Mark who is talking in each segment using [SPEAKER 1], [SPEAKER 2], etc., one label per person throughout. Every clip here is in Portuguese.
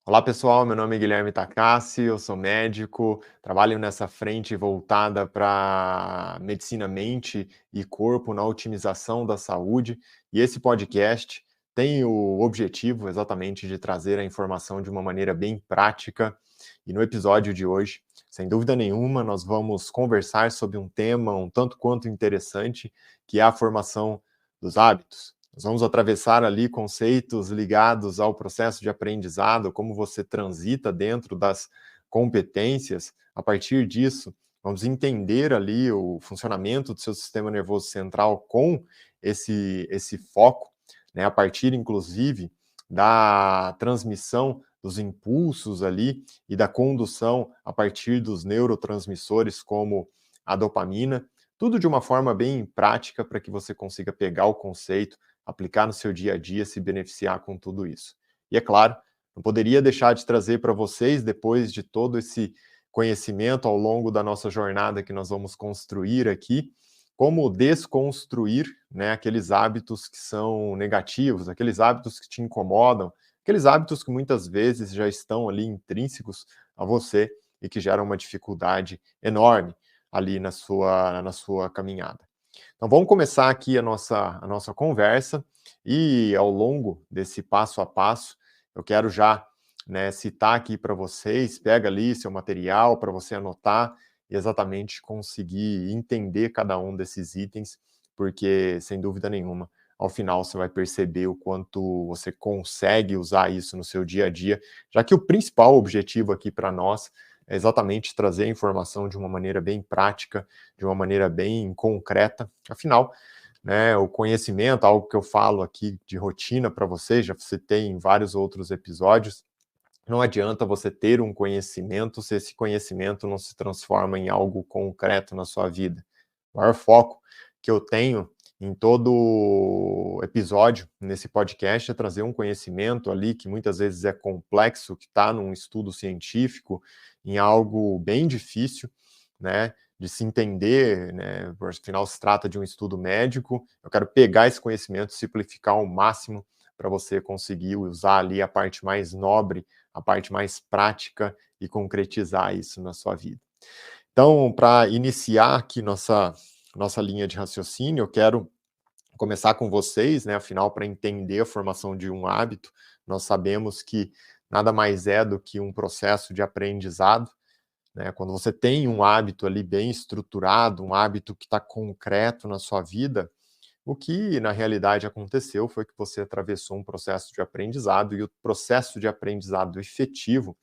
[SPEAKER 1] Olá pessoal, meu nome é Guilherme Takassi, eu sou médico, trabalho nessa frente voltada para medicina mente e corpo na otimização da saúde, e esse podcast tem o objetivo exatamente de trazer a informação de uma maneira bem prática. E no episódio de hoje, sem dúvida nenhuma, nós vamos conversar sobre um tema um tanto quanto interessante, que é a formação dos hábitos. Nós vamos atravessar ali conceitos ligados ao processo de aprendizado, como você transita dentro das competências. A partir disso, vamos entender ali o funcionamento do seu sistema nervoso central com esse foco, né, a partir inclusive da transmissão dos impulsos ali e da condução a partir dos neurotransmissores como a dopamina, tudo de uma forma bem prática para que você consiga pegar o conceito, aplicar no seu dia a dia, se beneficiar com tudo isso. E é claro, não poderia deixar de trazer para vocês, depois de todo esse conhecimento ao longo da nossa jornada que nós vamos construir aqui, como desconstruir, né, aqueles hábitos que são negativos, aqueles hábitos que te incomodam, aqueles hábitos que muitas vezes já estão ali intrínsecos a você e que geram uma dificuldade enorme ali na sua caminhada. Então vamos começar aqui a nossa conversa e ao longo desse passo a passo, eu quero já, né, citar aqui para vocês, pega ali seu material para você anotar e exatamente conseguir entender cada um desses itens, porque sem dúvida nenhuma, ao final você vai perceber o quanto você consegue usar isso no seu dia a dia, já que o principal objetivo aqui para nós é exatamente trazer a informação de uma maneira bem prática, de uma maneira bem concreta. Afinal, né, o conhecimento, algo que eu falo aqui de rotina para vocês, já citei em vários outros episódios, não adianta você ter um conhecimento se esse conhecimento não se transforma em algo concreto na sua vida. O maior foco que eu tenho em todo episódio nesse podcast é trazer um conhecimento ali que muitas vezes é complexo, que está num estudo científico, em algo bem difícil, né, de se entender, né, afinal se trata de um estudo médico. Eu quero pegar esse conhecimento, simplificar ao máximo para você conseguir usar ali a parte mais nobre, a parte mais prática e concretizar isso na sua vida. Então, para iniciar aqui nossa linha de raciocínio, eu quero começar com vocês, né, afinal, para entender a formação de um hábito, nós sabemos que nada mais é do que um processo de aprendizado, né? Quando você tem um hábito ali bem estruturado, um hábito que está concreto na sua vida, o que na realidade aconteceu foi que você atravessou um processo de aprendizado, e o processo de aprendizado efetivo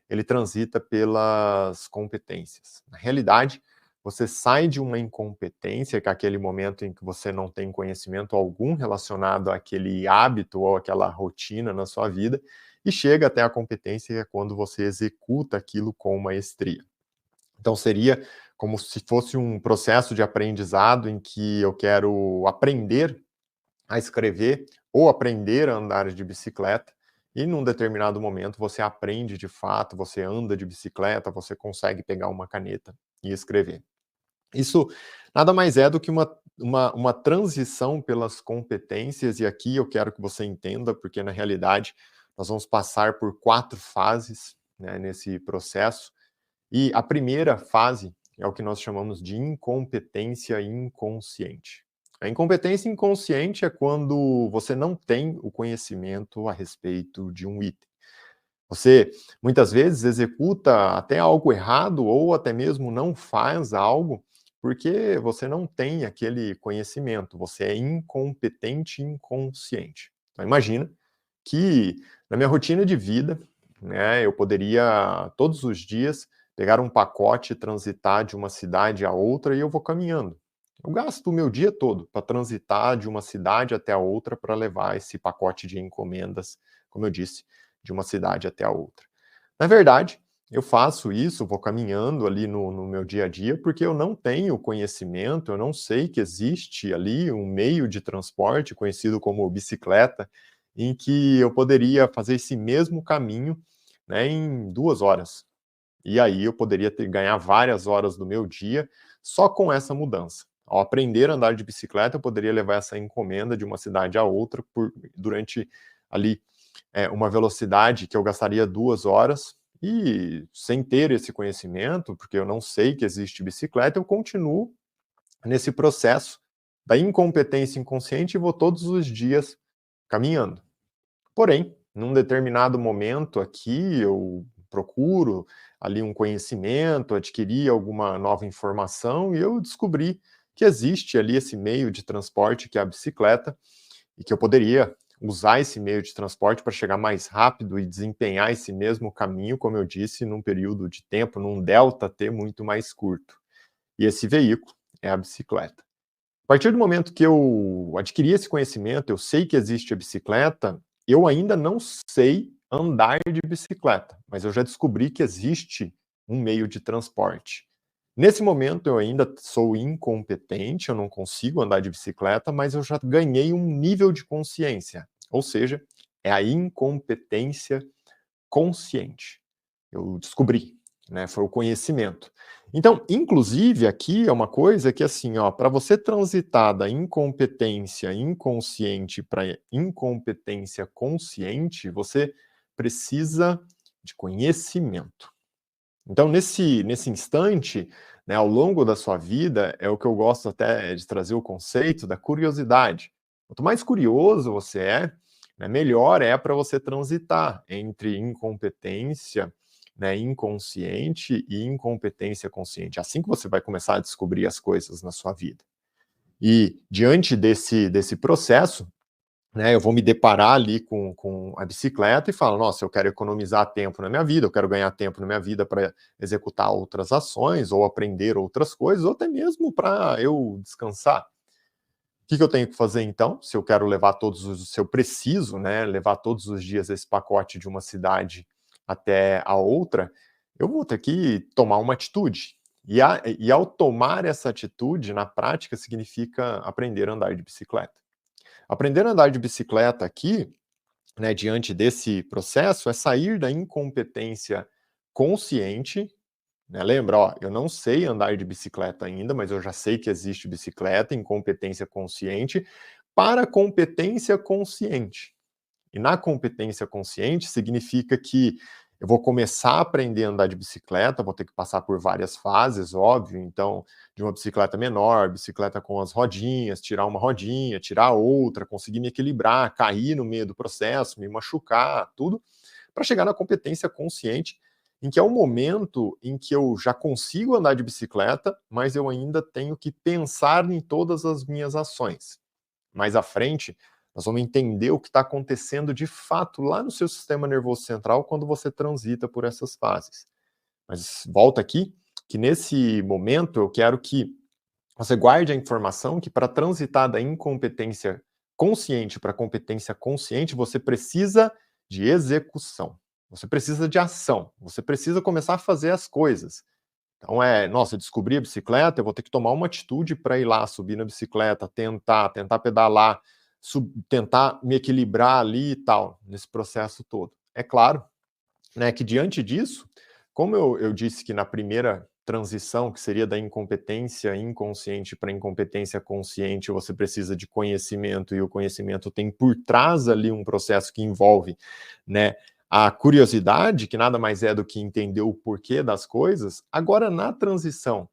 [SPEAKER 1] ele transita pelas competências. Na realidade, você sai de uma incompetência, que é aquele momento em que você não tem conhecimento algum relacionado àquele hábito ou àquela rotina na sua vida, e chega até a competência, que é quando você executa aquilo com maestria. Então seria como se fosse um processo de aprendizado em que eu quero aprender a escrever ou aprender a andar de bicicleta, e num determinado momento você aprende de fato, você anda de bicicleta, você consegue pegar uma caneta e escrever. Isso nada mais é do que uma transição pelas competências, e aqui eu quero que você entenda, porque na realidade nós vamos passar por 4 fases, né, nesse processo, e a primeira fase é o que nós chamamos de incompetência inconsciente. A incompetência inconsciente é quando você não tem o conhecimento a respeito de um item. Você muitas vezes executa até algo errado ou até mesmo não faz algo porque você não tem aquele conhecimento, você é incompetente inconsciente. Então imagina que na minha rotina de vida, né, eu poderia todos os dias pegar um pacote e transitar de uma cidade a outra, e eu vou caminhando. Eu gasto o meu dia todo para transitar de uma cidade até a outra para levar esse pacote de encomendas, como eu disse, de uma cidade até a outra. Na verdade, eu faço isso, vou caminhando ali no meu dia a dia, porque eu não tenho conhecimento, eu não sei que existe ali um meio de transporte conhecido como bicicleta, em que eu poderia fazer esse mesmo caminho, né, em 2 horas. E aí eu poderia ganhar várias horas do meu dia só com essa mudança. Ao aprender a andar de bicicleta, eu poderia levar essa encomenda de uma cidade a outra durante ali uma velocidade que eu gastaria 2 horas, e sem ter esse conhecimento, porque eu não sei que existe bicicleta, eu continuo nesse processo da incompetência inconsciente e vou todos os dias caminhando. Porém, num determinado momento aqui, eu procuro ali um conhecimento, adquirir alguma nova informação e eu descobri que existe ali esse meio de transporte que é a bicicleta e que eu poderia usar esse meio de transporte para chegar mais rápido e desempenhar esse mesmo caminho, como eu disse, num período de tempo, num delta T muito mais curto. E esse veículo é a bicicleta. A partir do momento que eu adquiri esse conhecimento, eu sei que existe a bicicleta, eu ainda não sei andar de bicicleta, mas eu já descobri que existe um meio de transporte. Nesse momento eu ainda sou incompetente, eu não consigo andar de bicicleta, mas eu já ganhei um nível de consciência, ou seja, é a incompetência consciente. Eu descobri, né, foi o conhecimento. Então, inclusive, aqui é uma coisa que, assim, ó, para você transitar da incompetência inconsciente para incompetência consciente, você precisa de conhecimento. Então, nesse instante, né, ao longo da sua vida, é o que eu gosto até de trazer o conceito da curiosidade. Quanto mais curioso você é, né, melhor é para você transitar entre incompetência, né, inconsciente e incompetência consciente. É assim que você vai começar a descobrir as coisas na sua vida. E diante desse processo, né, eu vou me deparar ali com a bicicleta e falo, nossa, eu quero economizar tempo na minha vida, eu quero ganhar tempo na minha vida para executar outras ações, ou aprender outras coisas, ou até mesmo para eu descansar. O que eu tenho que fazer então? Se eu quero levar se eu preciso, né, levar todos os dias esse pacote de uma cidade até a outra, eu vou ter que tomar uma atitude. E ao tomar essa atitude, na prática, significa aprender a andar de bicicleta. Aprender a andar de bicicleta aqui, né, diante desse processo, é sair da incompetência consciente, né, lembra, ó, eu não sei andar de bicicleta ainda, mas eu já sei que existe bicicleta, incompetência consciente, para a competência consciente. E na competência consciente significa que eu vou começar a aprender a andar de bicicleta, vou ter que passar por várias fases, óbvio, então, de uma bicicleta menor, bicicleta com as rodinhas, tirar uma rodinha, tirar outra, conseguir me equilibrar, cair no meio do processo, me machucar, tudo, para chegar na competência consciente, em que é o momento em que eu já consigo andar de bicicleta, mas eu ainda tenho que pensar em todas as minhas ações. Mais à frente, nós vamos entender o que está acontecendo de fato lá no seu sistema nervoso central quando você transita por essas fases. Mas volta aqui, que nesse momento eu quero que você guarde a informação que para transitar da incompetência consciente para a competência consciente, você precisa de execução. Você precisa de ação. Você precisa começar a fazer as coisas. Então nossa, eu descobri a bicicleta, eu vou ter que tomar uma atitude para ir lá, subir na bicicleta, tentar pedalar, tentar me equilibrar ali e tal, nesse processo todo. É claro, né, que diante disso, como eu disse que na primeira transição, que seria da incompetência inconsciente para incompetência consciente, você precisa de conhecimento, e o conhecimento tem por trás ali um processo que envolve, né, a curiosidade, que nada mais é do que entender o porquê das coisas. Agora, na transição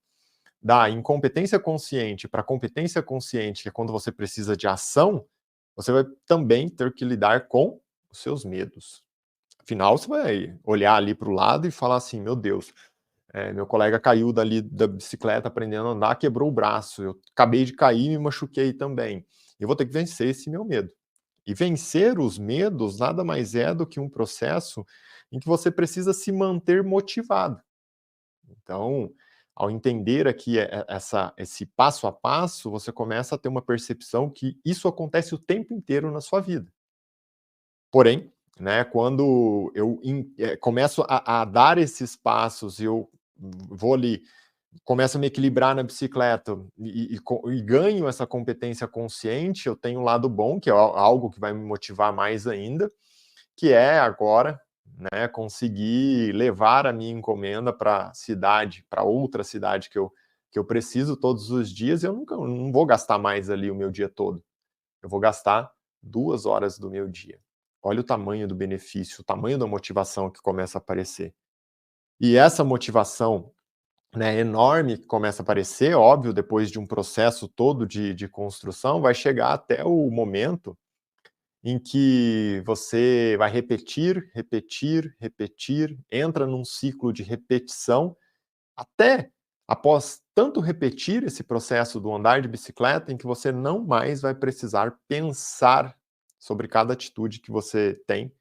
[SPEAKER 1] da incompetência consciente para competência consciente, que é quando você precisa de ação, você vai também ter que lidar com os seus medos. Afinal, você vai olhar ali para o lado e falar assim: meu Deus, meu colega caiu dali da bicicleta aprendendo a andar, quebrou o braço, eu acabei de cair e me machuquei também. Eu vou ter que vencer esse meu medo. E vencer os medos nada mais é do que um processo em que você precisa se manter motivado. Então, ao entender aqui esse passo a passo, você começa a ter uma percepção que isso acontece o tempo inteiro na sua vida. Porém, né, quando eu começo a dar esses passos e eu vou ali, começo a me equilibrar na bicicleta e ganho essa competência consciente, eu tenho um lado bom, que é algo que vai me motivar mais ainda, que é agora, né, conseguir levar a minha encomenda para cidade, para outra cidade que eu preciso todos os dias, e eu não vou gastar mais ali o meu dia todo. Eu vou gastar 2 horas do meu dia. olha o tamanho do benefício, o tamanho da motivação que começa a aparecer. E essa motivação, né, enorme que começa a aparecer, óbvio, depois de um processo todo de construção, vai chegar até o momento em que você vai repetir, repetir, repetir, entra num ciclo de repetição, até após tanto repetir esse processo do andar de bicicleta, em que você não mais vai precisar pensar sobre cada atitude que você tem,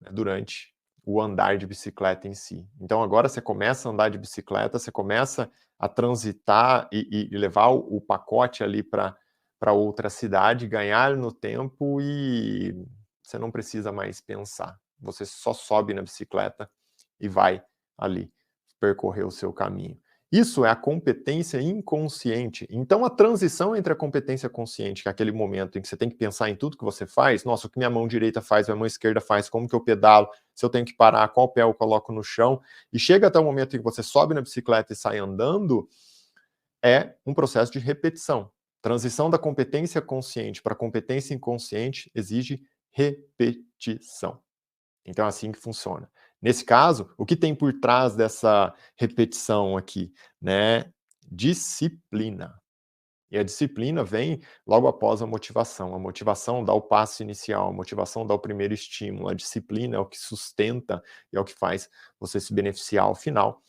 [SPEAKER 1] né, durante o andar de bicicleta em si. Então agora você começa a andar de bicicleta, você começa a transitar e levar o pacote ali para outra cidade, ganhar no tempo e você não precisa mais pensar. Você só sobe na bicicleta e vai ali percorrer o seu caminho. Isso é a competência inconsciente. Então, a transição entre a competência consciente, que é aquele momento em que você tem que pensar em tudo que você faz, nossa, o que minha mão direita faz, minha mão esquerda faz, como que eu pedalo, se eu tenho que parar, qual pé eu coloco no chão, e chega até o momento em que você sobe na bicicleta e sai andando, é um processo de repetição. Transição da competência consciente para a competência inconsciente exige repetição. Então é assim que funciona. Nesse caso, o que tem por trás dessa repetição aqui, né? Disciplina. E a disciplina vem logo após a motivação. A motivação dá o passo inicial, a motivação dá o primeiro estímulo, a disciplina é o que sustenta e é o que faz você se beneficiar ao final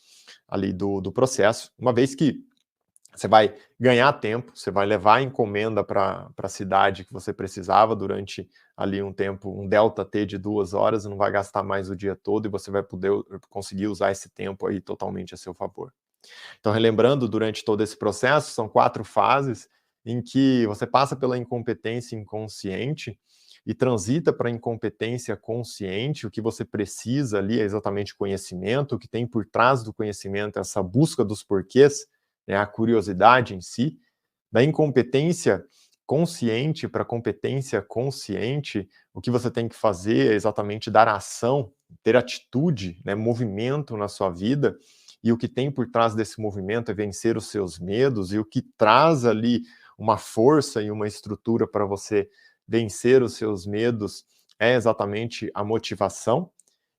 [SPEAKER 1] ali do processo, uma vez que você vai ganhar tempo, você vai levar a encomenda para a cidade que você precisava durante ali um tempo, um delta T de 2 horas, não vai gastar mais o dia todo e você vai poder conseguir usar esse tempo aí totalmente a seu favor. Então, relembrando, durante todo esse processo, são 4 fases em que você passa pela incompetência inconsciente e transita para a incompetência consciente. O que você precisa ali é exatamente conhecimento, o que tem por trás do conhecimento é essa busca dos porquês, né, a curiosidade em si. Da incompetência consciente para a competência consciente, o que você tem que fazer é exatamente dar ação, ter atitude, né, movimento na sua vida, e o que tem por trás desse movimento é vencer os seus medos, e o que traz ali uma força e uma estrutura para você vencer os seus medos é exatamente a motivação.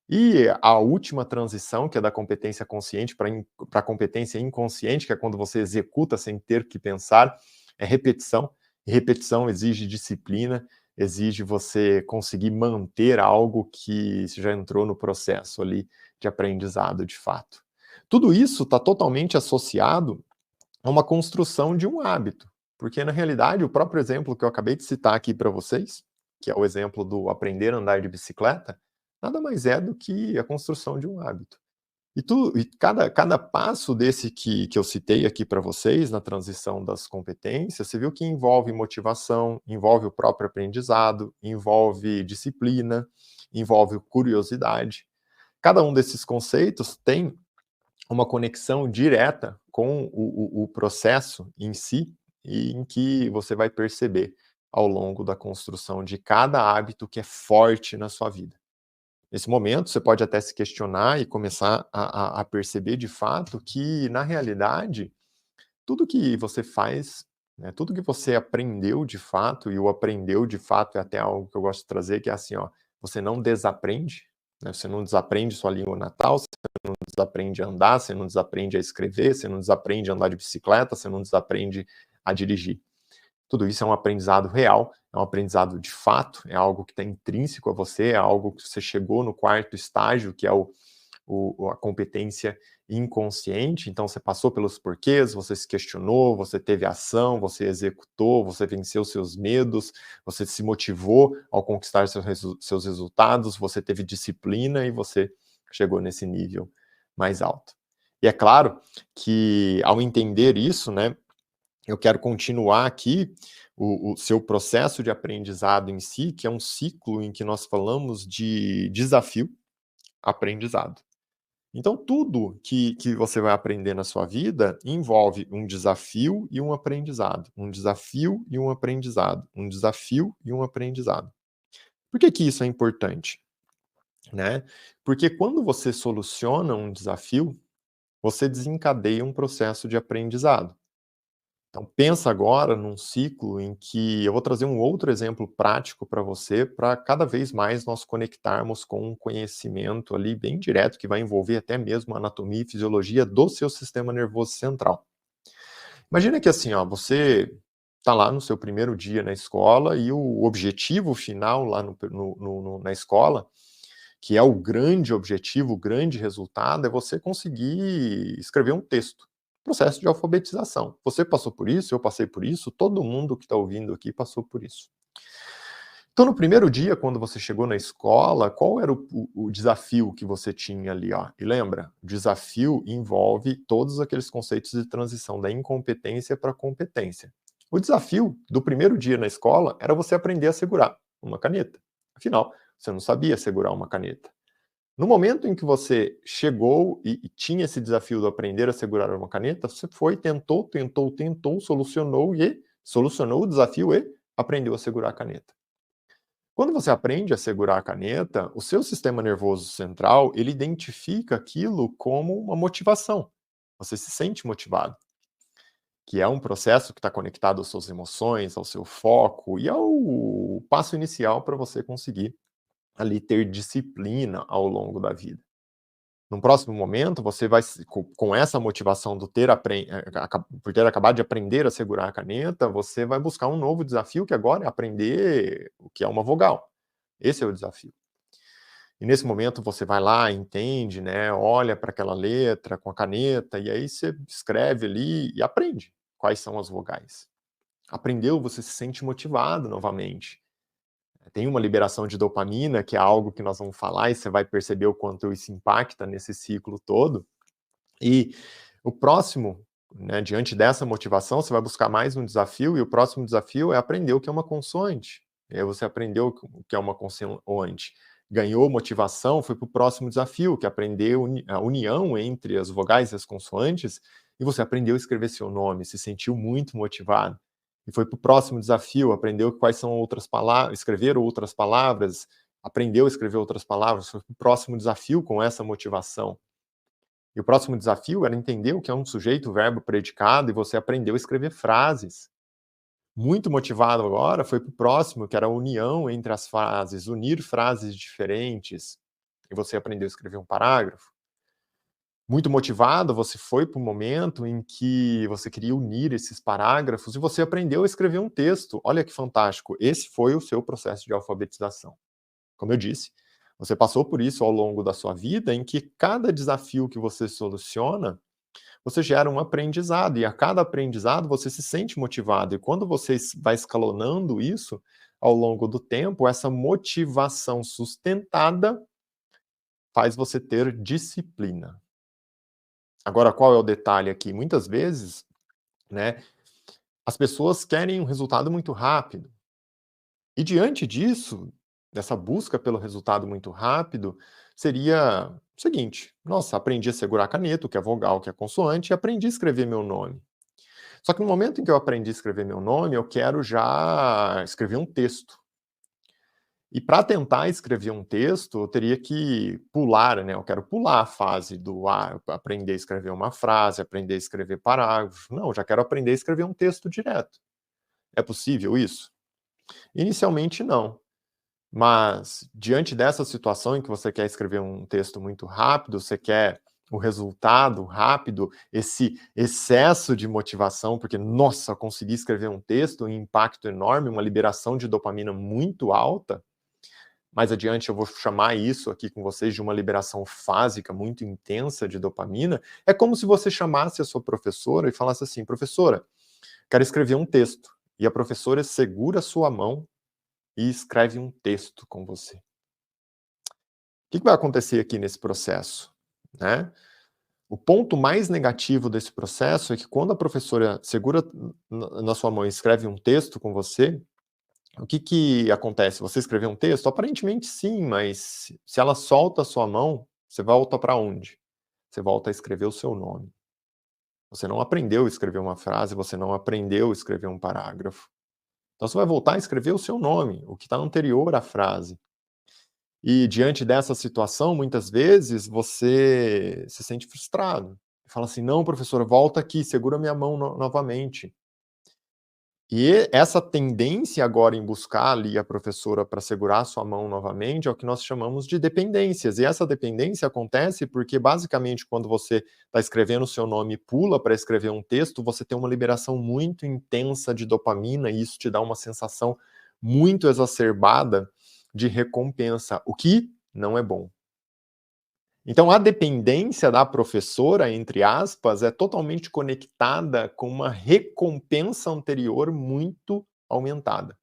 [SPEAKER 1] E a última transição, que é da competência consciente para a competência inconsciente, que é quando você executa sem ter que pensar, é repetição. E repetição exige disciplina, exige você conseguir manter algo que você já entrou no processo ali de aprendizado de fato. Tudo isso está totalmente associado a uma construção de um hábito, porque na realidade o próprio exemplo que eu acabei de citar aqui para vocês, que é o exemplo do aprender a andar de bicicleta, nada mais é do que a construção de um hábito. E cada passo desse que eu citei aqui para vocês, na transição das competências, você viu que envolve motivação, envolve o próprio aprendizado, envolve disciplina, envolve curiosidade. Cada um desses conceitos tem uma conexão direta com o processo em si, e em que você vai perceber ao longo da construção de cada hábito que é forte na sua vida. Nesse momento, você pode até se questionar e começar a perceber de fato que, na realidade, tudo que você faz, né, tudo que você aprendeu de fato, e o aprendeu de fato é até algo que eu gosto de trazer, que é assim, ó, você não desaprende, né, você não desaprende sua língua natal, você não desaprende a andar, você não desaprende a escrever, você não desaprende a andar de bicicleta, você não desaprende a dirigir. Tudo isso é um aprendizado real, é um aprendizado de fato, é algo que está intrínseco a você, é algo que você chegou no quarto estágio, que é a competência inconsciente. Então você passou pelos porquês, você se questionou, você teve ação, você executou, você venceu seus medos, você se motivou ao conquistar seus resultados, você teve disciplina e você chegou nesse nível mais alto. E é claro que, ao entender isso, né, eu quero continuar aqui o seu processo de aprendizado em si, que é um ciclo em que nós falamos de desafio, aprendizado. Então, tudo que você vai aprender na sua vida envolve um desafio e um aprendizado, um desafio e um aprendizado, um desafio e um aprendizado. Por que que isso é importante? Né? Porque quando você soluciona um desafio, você desencadeia um processo de aprendizado. Então pensa agora num ciclo em que eu vou trazer um outro exemplo prático para você, para cada vez mais nós conectarmos com um conhecimento ali bem direto, que vai envolver até mesmo a anatomia e fisiologia do seu sistema nervoso central. Imagina que assim, ó, você está lá no seu primeiro dia na escola e o objetivo final lá na escola, que é o grande objetivo, o grande resultado, é você conseguir escrever um texto. Processo de alfabetização. Você passou por isso, eu passei por isso, todo mundo que está ouvindo aqui passou por isso. Então, no primeiro dia, quando você chegou na escola, qual era o desafio que você tinha ali? Ó? E lembra, o desafio envolve todos aqueles conceitos de transição da incompetência para a competência. O desafio do primeiro dia na escola era você aprender a segurar uma caneta. Afinal, você não sabia segurar uma caneta. No momento em que você chegou e tinha esse desafio de aprender a segurar uma caneta, você foi, tentou, solucionou o desafio e aprendeu a segurar a caneta. Quando você aprende a segurar a caneta, o seu sistema nervoso central, ele identifica aquilo como uma motivação. Você se sente motivado, que é um processo que está conectado às suas emoções, ao seu foco e ao passo inicial para você conseguir ali ter disciplina ao longo da vida. Num próximo momento, você vai com essa motivação do por ter acabado de aprender a segurar a caneta, você vai buscar um novo desafio, que agora é aprender o que é uma vogal. Esse é o desafio. E nesse momento você vai lá, entende, né, olha para aquela letra com a caneta, e aí você escreve ali e aprende quais são as vogais. Aprendeu, você se sente motivado novamente. Tem uma liberação de dopamina, que é algo que nós vamos falar, e você vai perceber o quanto isso impacta nesse ciclo todo. E o próximo, né, diante dessa motivação, você vai buscar mais um desafio, e o próximo desafio é aprender o que é uma consoante. E aí você aprendeu o que é uma consoante, ganhou motivação, foi para o próximo desafio, que é aprender a união entre as vogais e as consoantes, e você aprendeu a escrever seu nome, se sentiu muito motivado. E foi para o próximo desafio, aprendeu quais são outras palavras, escrever outras palavras, aprendeu a escrever outras palavras, foi para o próximo desafio com essa motivação. E o próximo desafio era entender o que é um sujeito, verbo, predicado, e você aprendeu a escrever frases. Muito motivado agora, foi para o próximo, que era a união entre as frases, unir frases diferentes, e você aprendeu a escrever um parágrafo. Muito motivado, você foi para o momento em que você queria unir esses parágrafos e você aprendeu a escrever um texto. Olha que fantástico, esse foi o seu processo de alfabetização. Como eu disse, você passou por isso ao longo da sua vida, em que cada desafio que você soluciona, você gera um aprendizado, e a cada aprendizado você se sente motivado. E quando você vai escalonando isso ao longo do tempo, essa motivação sustentada faz você ter disciplina. Agora, qual é o detalhe aqui? Muitas vezes, né, as pessoas querem um resultado muito rápido. E diante disso, dessa busca pelo resultado muito rápido, seria o seguinte: nossa, aprendi a segurar a caneta, o que é vogal, o que é consoante, e aprendi a escrever meu nome. Só que no momento em que eu aprendi a escrever meu nome, eu quero já escrever um texto. E para tentar escrever um texto, eu teria que pular, né? Eu quero pular a fase do aprender a escrever uma frase, aprender a escrever parágrafo. Não, eu já quero aprender a escrever um texto direto. É possível isso? Inicialmente não. Mas, diante dessa situação em que você quer escrever um texto muito rápido, você quer o resultado rápido, esse excesso de motivação, porque, nossa, consegui escrever um texto, um impacto enorme, uma liberação de dopamina muito alta. Mais adiante eu vou chamar isso aqui com vocês de uma liberação fásica muito intensa de dopamina. É como se você chamasse a sua professora e falasse assim: professora, quero escrever um texto. E a professora segura a sua mão e escreve um texto com você. O que vai acontecer aqui nesse processo? Né? O ponto mais negativo desse processo é que quando a professora segura na sua mão e escreve um texto com você, o que acontece? Você escreveu um texto? Aparentemente sim, mas se ela solta a sua mão, você volta para onde? Você volta a escrever o seu nome. Você não aprendeu a escrever uma frase, você não aprendeu a escrever um parágrafo. Então você vai voltar a escrever o seu nome, o que está anterior à frase. E diante dessa situação, muitas vezes, você se sente frustrado. Fala assim: "Não, professora, volta aqui, segura minha mão novamente". E essa tendência agora em buscar ali a professora para segurar sua mão novamente é o que nós chamamos de dependências. E essa dependência acontece porque, basicamente, quando você está escrevendo o seu nome e pula para escrever um texto, você tem uma liberação muito intensa de dopamina e isso te dá uma sensação muito exacerbada de recompensa, o que não é bom. Então, a dependência da professora, entre aspas, é totalmente conectada com uma recompensa anterior muito aumentada.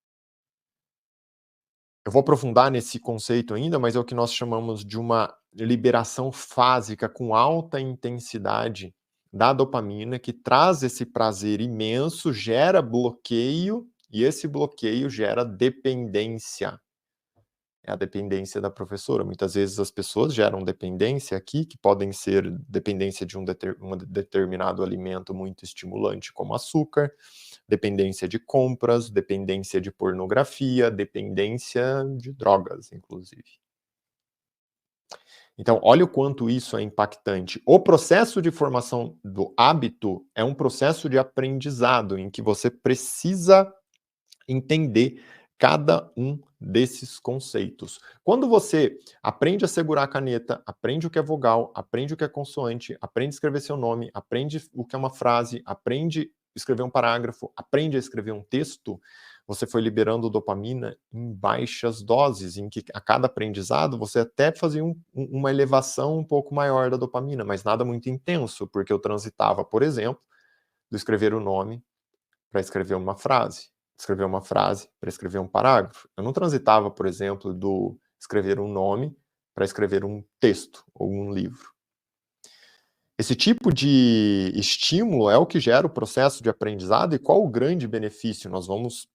[SPEAKER 1] Eu vou aprofundar nesse conceito ainda, mas é o que nós chamamos de uma liberação fásica com alta intensidade da dopamina, que traz esse prazer imenso, gera bloqueio, e esse bloqueio gera dependência. É a dependência da professora. Muitas vezes as pessoas geram dependência aqui, que podem ser dependência de um determinado alimento muito estimulante, como açúcar, dependência de compras, dependência de pornografia, dependência de drogas, inclusive. Então, olha o quanto isso é impactante. O processo de formação do hábito é um processo de aprendizado em que você precisa entender cada um desses conceitos. Quando você aprende a segurar a caneta, aprende o que é vogal, aprende o que é consoante, aprende a escrever seu nome, aprende o que é uma frase, aprende a escrever um parágrafo, aprende a escrever um texto, você foi liberando dopamina em baixas doses, em que a cada aprendizado você até fazia uma elevação um pouco maior da dopamina, mas nada muito intenso, porque eu transitava, por exemplo, do escrever o nome para escrever uma frase, escrever uma frase para escrever um parágrafo. Eu não transitava, por exemplo, do escrever um nome para escrever um texto ou um livro. Esse tipo de estímulo é o que gera o processo de aprendizado e qual o grande benefício? Nós vamos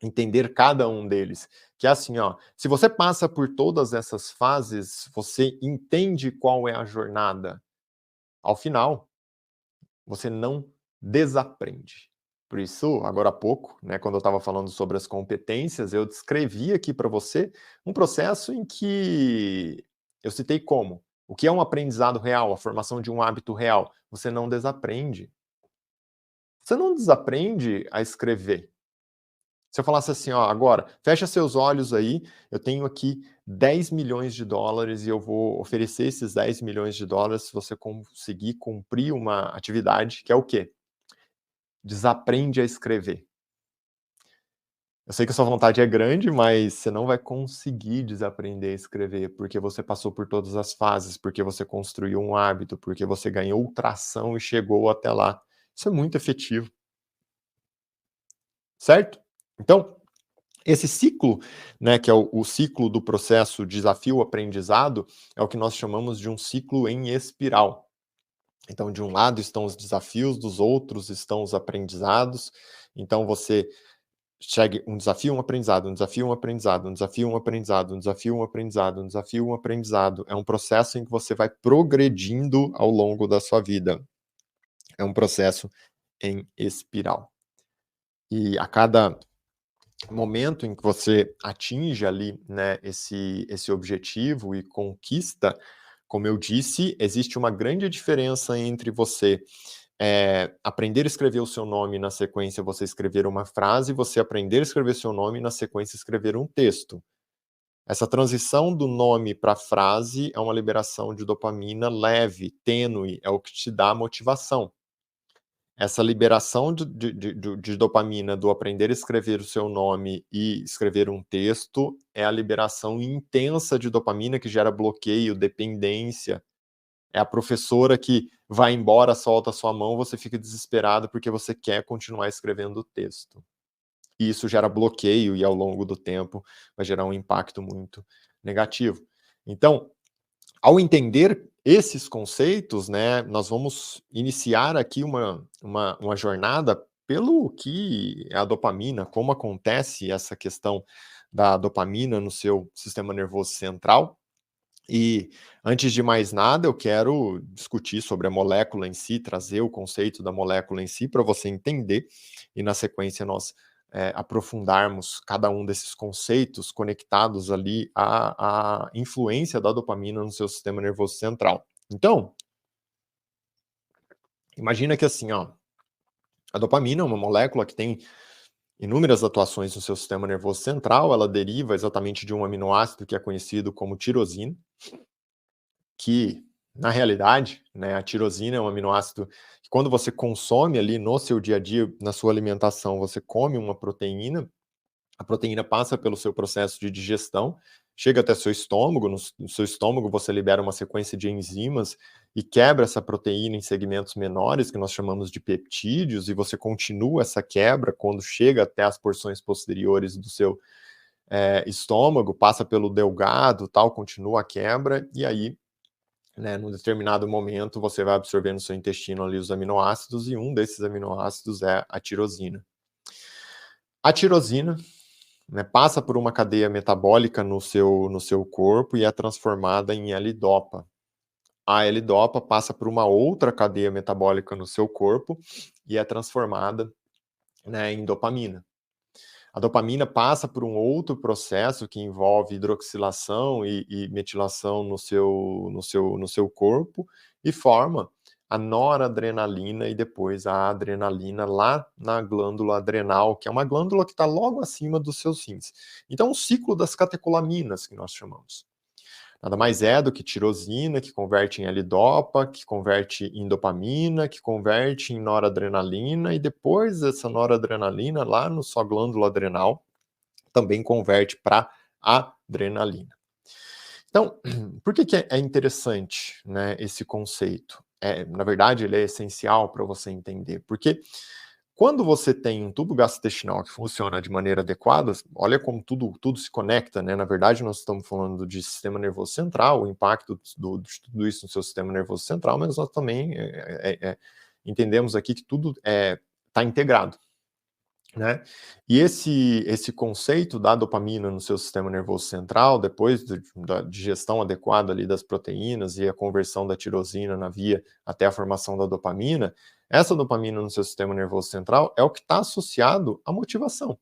[SPEAKER 1] entender cada um deles. Que é assim, ó, se você passa por todas essas fases, você entende qual é a jornada. Ao final, você não desaprende. Por isso, agora há pouco, né, quando eu estava falando sobre as competências, eu descrevi aqui para você um processo em que eu citei como o que é um aprendizado real, a formação de um hábito real. Você não desaprende. Você não desaprende a escrever. Se eu falasse assim, ó, agora, fecha seus olhos aí, eu tenho aqui 10 milhões de dólares e eu vou oferecer esses 10 milhões de dólares se você conseguir cumprir uma atividade que é o quê? Desaprende a escrever. Eu sei que a sua vontade é grande, mas você não vai conseguir desaprender a escrever, porque você passou por todas as fases, porque você construiu um hábito, porque você ganhou tração e chegou até lá. Isso é muito efetivo, certo? Então, esse ciclo, né, que é o ciclo do processo desafio-aprendizado, é o que nós chamamos de um ciclo em espiral. Então, de um lado estão os desafios, dos outros estão os aprendizados. Então, você chegue um desafio, um aprendizado, um desafio, um aprendizado, um desafio, um aprendizado, um desafio, um aprendizado, um desafio, um aprendizado. É um processo em que você vai progredindo ao longo da sua vida. É um processo em espiral. E a cada momento em que você atinge ali, né, esse objetivo e conquista, como eu disse, existe uma grande diferença entre você aprender a escrever o seu nome, na sequência você escrever uma frase, você aprender a escrever seu nome, na sequência escrever um texto. Essa transição do nome para a frase é uma liberação de dopamina leve, tênue, é o que te dá motivação. Essa liberação de dopamina do aprender a escrever o seu nome e escrever um texto é a liberação intensa de dopamina que gera bloqueio, dependência. É a professora que vai embora, solta a sua mão, você fica desesperado porque você quer continuar escrevendo o texto. E isso gera bloqueio e ao longo do tempo vai gerar um impacto muito negativo. Então, ao entender esses conceitos, né, nós vamos iniciar aqui uma jornada pelo que é a dopamina, como acontece essa questão da dopamina no seu sistema nervoso central. E, antes de mais nada, eu quero discutir sobre a molécula em si, trazer o conceito da molécula em si para você entender, e na sequência nós aprofundarmos cada um desses conceitos conectados ali à influência da dopamina no seu sistema nervoso central. Então, imagina que assim, ó, a dopamina é uma molécula que tem inúmeras atuações no seu sistema nervoso central. Ela deriva exatamente de um aminoácido que é conhecido como tirosina, que, na realidade, né, a tirosina é um aminoácido que, quando você consome ali no seu dia a dia, na sua alimentação, você come uma proteína, a proteína passa pelo seu processo de digestão, chega até seu estômago, no seu estômago você libera uma sequência de enzimas e quebra essa proteína em segmentos menores, que nós chamamos de peptídeos, e você continua essa quebra quando chega até as porções posteriores do seu estômago, passa pelo delgado, tal, continua a quebra, e aí, né, num determinado momento, você vai absorver no seu intestino ali os aminoácidos, e um desses aminoácidos é a tirosina. A tirosina, né, passa por uma cadeia metabólica no seu corpo e é transformada em L-dopa. A L-dopa passa por uma outra cadeia metabólica no seu corpo e é transformada, né, em dopamina. A dopamina passa por um outro processo que envolve hidroxilação e metilação no seu corpo e forma a noradrenalina e depois a adrenalina lá na glândula adrenal, que é uma glândula que está logo acima dos seus rins. Então, o ciclo das catecolaminas, que nós chamamos. Nada mais é do que tirosina, que converte em L-dopa, que converte em dopamina, que converte em noradrenalina, e depois essa noradrenalina, lá na sua glândula adrenal, também converte para adrenalina. Então, por que é interessante, né, esse conceito? Na verdade, ele é essencial para você entender, porque quando você tem um tubo gastrointestinal que funciona de maneira adequada, olha como tudo se conecta, né? Na verdade, nós estamos falando de sistema nervoso central, o impacto de tudo isso no seu sistema nervoso central, mas nós também entendemos aqui que tudo está integrado, né? E esse conceito da dopamina no seu sistema nervoso central, depois da digestão adequada ali das proteínas e a conversão da tirosina na via até a formação da dopamina, essa dopamina no seu sistema nervoso central é o que está associado à motivação,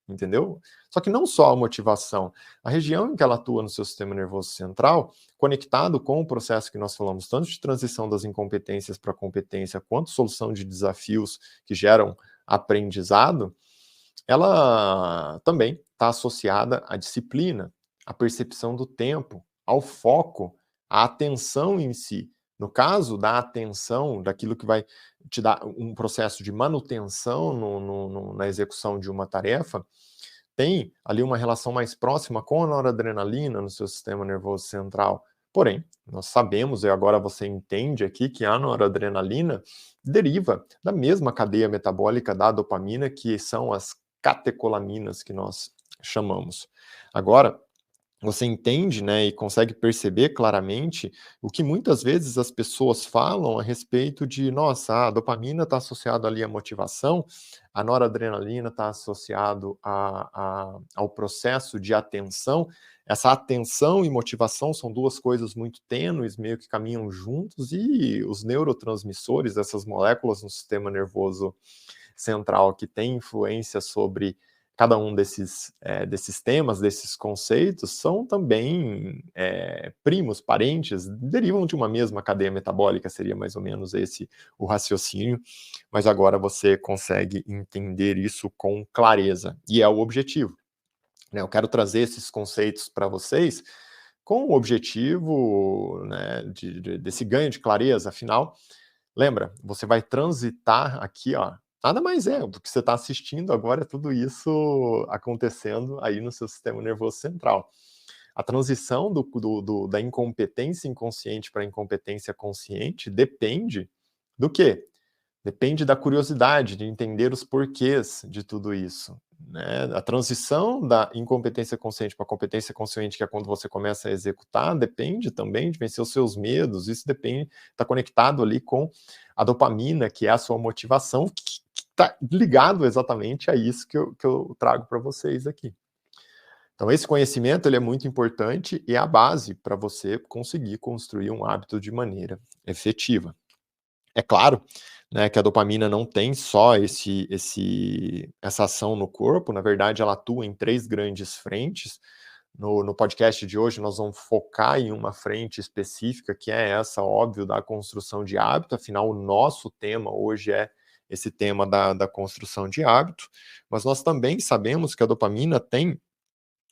[SPEAKER 1] entendeu? Só que não só a motivação, a região em que ela atua no seu sistema nervoso central, conectado com o processo que nós falamos, tanto de transição das incompetências para competência, quanto solução de desafios que geram aprendizado, ela também está associada à disciplina, à percepção do tempo, ao foco, à atenção em si. No caso da atenção, daquilo que vai te dar um processo de manutenção na execução de uma tarefa, tem ali uma relação mais próxima com a noradrenalina no seu sistema nervoso central. Porém, nós sabemos, e agora você entende aqui, que a noradrenalina deriva da mesma cadeia metabólica da dopamina, que são as catecolaminas que nós chamamos. Agora, você entende, né, e consegue perceber claramente o que muitas vezes as pessoas falam a respeito de, nossa, a dopamina está associado ali à motivação, a noradrenalina está associado ao processo de atenção. Essa atenção e motivação são duas coisas muito tênues, meio que caminham juntos, e os neurotransmissores, essas moléculas no sistema nervoso central que tem influência sobre cada um desses temas, desses conceitos, são também primos, parentes, derivam de uma mesma cadeia metabólica, seria mais ou menos esse o raciocínio, mas agora você consegue entender isso com clareza, e é o objetivo, né? Eu quero trazer esses conceitos para vocês com o objetivo, né, desse ganho de clareza. Afinal, lembra, você vai transitar aqui, ó, nada mais é do que você está assistindo agora, é tudo isso acontecendo aí no seu sistema nervoso central. A transição da incompetência inconsciente para a incompetência consciente depende do quê? Depende da curiosidade, de entender os porquês de tudo isso, né? A transição da incompetência consciente para a competência consciente, que é quando você começa a executar, depende também de vencer os seus medos. Isso depende, está conectado ali com a dopamina, que é a sua motivação, que está ligado exatamente a isso que eu trago para vocês aqui. Então, esse conhecimento ele é muito importante e é a base para você conseguir construir um hábito de maneira efetiva. É claro, né, que a dopamina não tem só essa ação no corpo, na verdade ela atua em 3 grandes frentes. No podcast de hoje nós vamos focar em uma frente específica, que é essa, óbvio, da construção de hábito, afinal o nosso tema hoje é esse tema da construção de hábito, mas nós também sabemos que a dopamina tem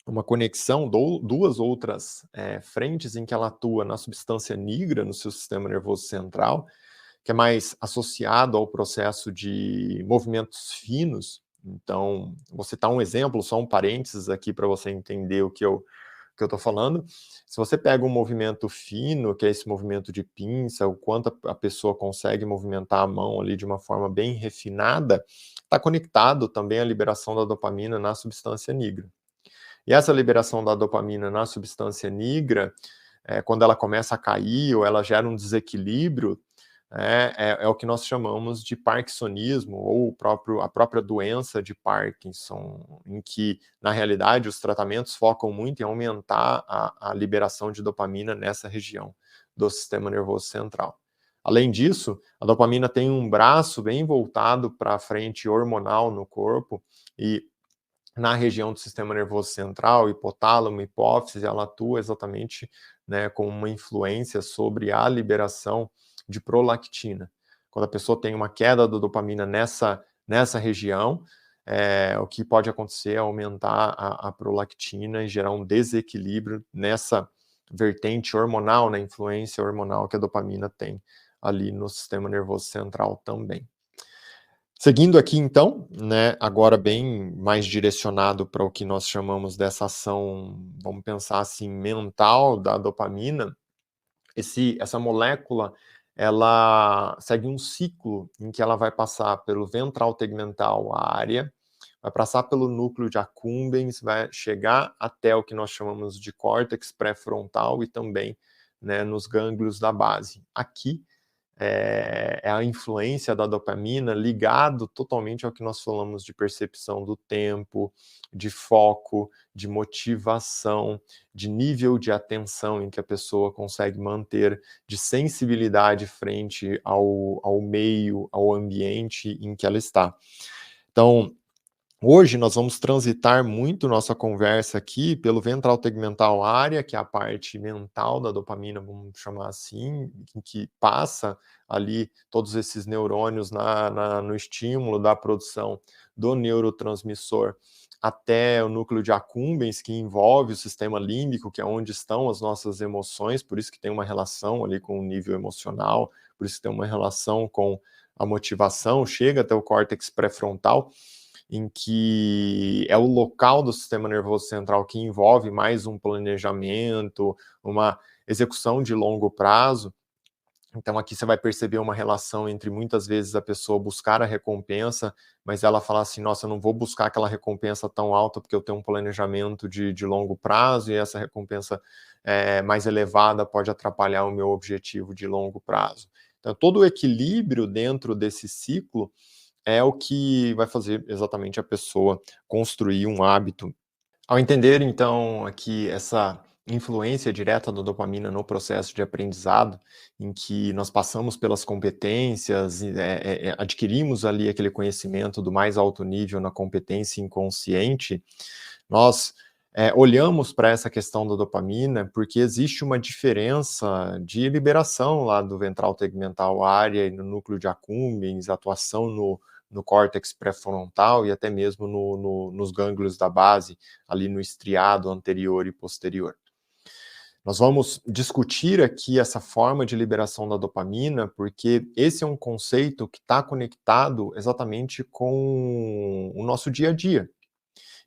[SPEAKER 1] uma conexão, duas outras frentes em que ela atua na substância nigra, no seu sistema nervoso central, que é mais associado ao processo de movimentos finos. Então, vou citar um exemplo, só um parênteses aqui para você entender o que eu estou falando. Se você pega um movimento fino, que é esse movimento de pinça, o quanto a pessoa consegue movimentar a mão ali de uma forma bem refinada, está conectado também à liberação da dopamina na substância nigra. E essa liberação da dopamina na substância nigra, quando ela começa a cair ou ela gera um desequilíbrio, é o que nós chamamos de parkinsonismo, ou a própria doença de Parkinson, em que, na realidade, os tratamentos focam muito em aumentar a liberação de dopamina nessa região do sistema nervoso central. Além disso, a dopamina tem um braço bem voltado para a frente hormonal no corpo, e na região do sistema nervoso central, hipotálamo, hipófise, ela atua exatamente, né, com uma influência sobre a liberação de prolactina. Quando a pessoa tem uma queda da dopamina nessa região, o que pode acontecer é aumentar a prolactina e gerar um desequilíbrio nessa vertente hormonal, na influência hormonal que a dopamina tem ali no sistema nervoso central também. Seguindo aqui então, né, agora bem mais direcionado para o que nós chamamos dessa ação, vamos pensar assim, mental da dopamina, essa molécula, ela segue um ciclo em que ela vai passar pelo ventral tegmental área, vai passar pelo núcleo de accumbens, vai chegar até o que nós chamamos de córtex pré-frontal e também, né, nos gânglios da base. Aqui é a influência da dopamina ligado totalmente ao que nós falamos de percepção do tempo, de foco, de motivação, de nível de atenção em que a pessoa consegue manter, de sensibilidade frente ao meio, ao ambiente em que ela está. Então, hoje nós vamos transitar muito nossa conversa aqui pelo ventral tegmental área, que é a parte mental da dopamina, vamos chamar assim, em que passa ali todos esses neurônios no estímulo da produção do neurotransmissor até o núcleo de accumbens, que envolve o sistema límbico, que é onde estão as nossas emoções, por isso que tem uma relação ali com o nível emocional, por isso que tem uma relação com a motivação, chega até o córtex pré-frontal, em que é o local do sistema nervoso central que envolve mais um planejamento, uma execução de longo prazo. Então aqui você vai perceber uma relação entre, muitas vezes, a pessoa buscar a recompensa, mas ela fala assim, nossa, eu não vou buscar aquela recompensa tão alta porque eu tenho um planejamento de longo prazo e essa recompensa mais elevada pode atrapalhar o meu objetivo de longo prazo. Então todo o equilíbrio dentro desse ciclo é o que vai fazer exatamente a pessoa construir um hábito. Ao entender, então, aqui essa influência direta da dopamina no processo de aprendizado, em que nós passamos pelas competências, e, adquirimos ali aquele conhecimento do mais alto nível na competência inconsciente, nós olhamos para essa questão da dopamina porque existe uma diferença de liberação lá do ventral tegmental área e no núcleo de accumbens, atuação no córtex pré-frontal e até mesmo nos gânglios da base, ali no estriado anterior e posterior. Nós vamos discutir aqui essa forma de liberação da dopamina, porque esse é um conceito que está conectado exatamente com o nosso dia a dia.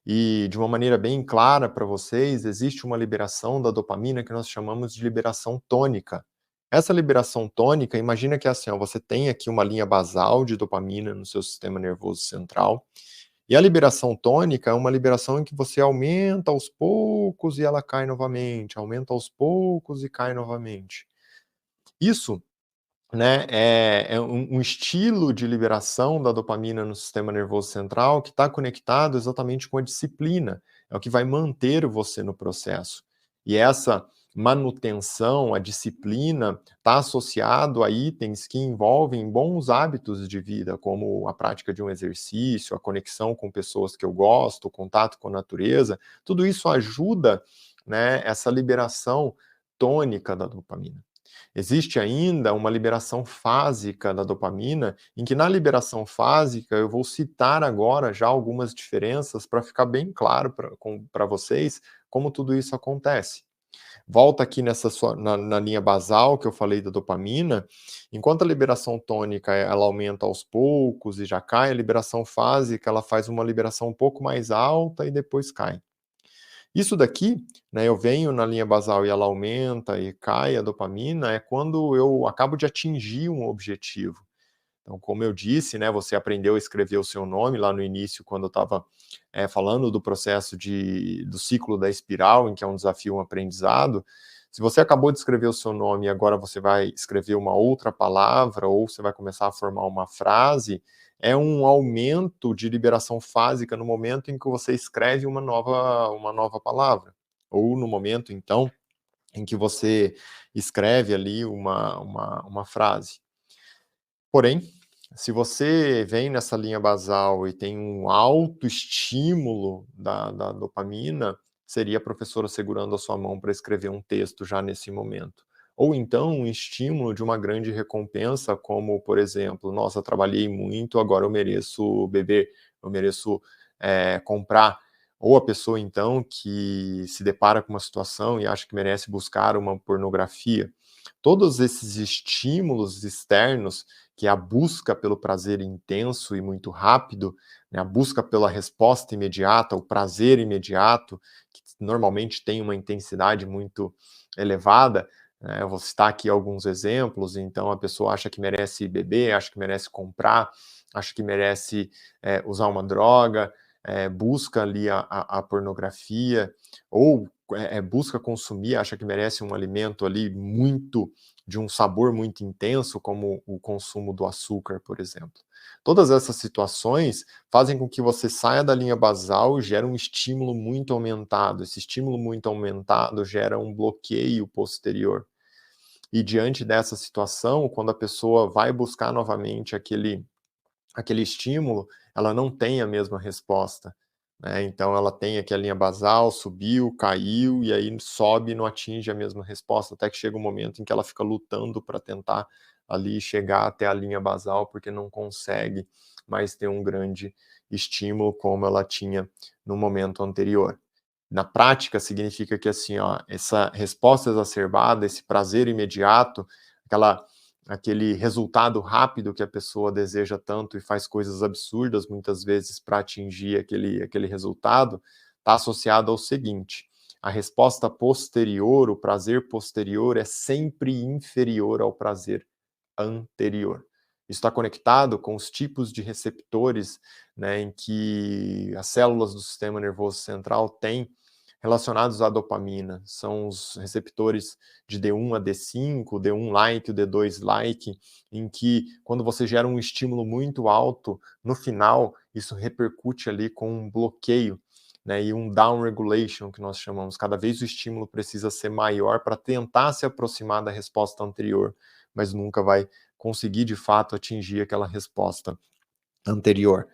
[SPEAKER 1] E, de uma maneira bem clara para vocês, existe uma liberação da dopamina que nós chamamos de liberação tônica. Essa liberação tônica, imagina que é assim, ó, você tem aqui uma linha basal de dopamina no seu sistema nervoso central, e a liberação tônica é uma liberação em que você aumenta aos poucos e ela cai novamente, aumenta aos poucos e cai novamente. Isso, né, é um estilo de liberação da dopamina no sistema nervoso central que está conectado exatamente com a disciplina, é o que vai manter você no processo. E essa manutenção, a disciplina, está associado a itens que envolvem bons hábitos de vida, como a prática de um exercício, a conexão com pessoas que eu gosto, o contato com a natureza, tudo isso ajuda, né, essa liberação tônica da dopamina. Existe ainda uma liberação fásica da dopamina, em que na liberação fásica eu vou citar agora já algumas diferenças para ficar bem claro para vocês como tudo isso acontece. Volta aqui na linha basal que eu falei da dopamina, enquanto a liberação tônica ela aumenta aos poucos e já cai, a liberação fásica ela faz uma liberação um pouco mais alta e depois cai. Isso daqui, né, eu venho na linha basal e ela aumenta e cai a dopamina, é quando eu acabo de atingir um objetivo. Então, como eu disse, né, você aprendeu a escrever o seu nome lá no início, quando eu estava falando do processo do ciclo da espiral, em que é um desafio, um aprendizado. Se você acabou de escrever o seu nome e agora você vai escrever uma outra palavra, ou você vai começar a formar uma frase, é um aumento de liberação fásica no momento em que você escreve uma nova palavra. Ou no momento, então, em que você escreve ali uma frase. Porém, se você vem nessa linha basal e tem um alto estímulo da dopamina, seria a professora segurando a sua mão para escrever um texto já nesse momento. Ou então um estímulo de uma grande recompensa, como, por exemplo, nossa, trabalhei muito, agora eu mereço beber, eu mereço comprar. Ou a pessoa, então, que se depara com uma situação e acha que merece buscar uma pornografia. Todos esses estímulos externos, que é a busca pelo prazer intenso e muito rápido, né, a busca pela resposta imediata, o prazer imediato, que normalmente tem uma intensidade muito elevada, né, eu vou citar aqui alguns exemplos. Então a pessoa acha que merece beber, acha que merece comprar, acha que merece usar uma droga, busca ali a pornografia, ou busca consumir, acha que merece um alimento ali muito de um sabor muito intenso, como o consumo do açúcar, por exemplo. Todas essas situações fazem com que você saia da linha basal e gera um estímulo muito aumentado. Esse estímulo muito aumentado gera um bloqueio posterior. E diante dessa situação, quando a pessoa vai buscar novamente aquele estímulo, ela não tem a mesma resposta, né. Então ela tem aqui a linha basal, subiu, caiu, e aí sobe e não atinge a mesma resposta, até que chega um momento em que ela fica lutando para tentar ali chegar até a linha basal, porque não consegue mais ter um grande estímulo como ela tinha no momento anterior. Na prática, significa que, assim, ó, essa resposta exacerbada, esse prazer imediato, aquela aquele resultado rápido que a pessoa deseja tanto e faz coisas absurdas, muitas vezes, para atingir aquele resultado, está associado ao seguinte: a resposta posterior, o prazer posterior é sempre inferior ao prazer anterior. Isso está conectado com os tipos de receptores, né, em que as células do sistema nervoso central têm relacionados à dopamina. São os receptores de D1 a D5, D1 like, o D2 like, em que quando você gera um estímulo muito alto, no final isso repercute ali com um bloqueio, né, e um down regulation, que nós chamamos. Cada vez o estímulo precisa ser maior para tentar se aproximar da resposta anterior, mas nunca vai conseguir de fato atingir aquela resposta anterior.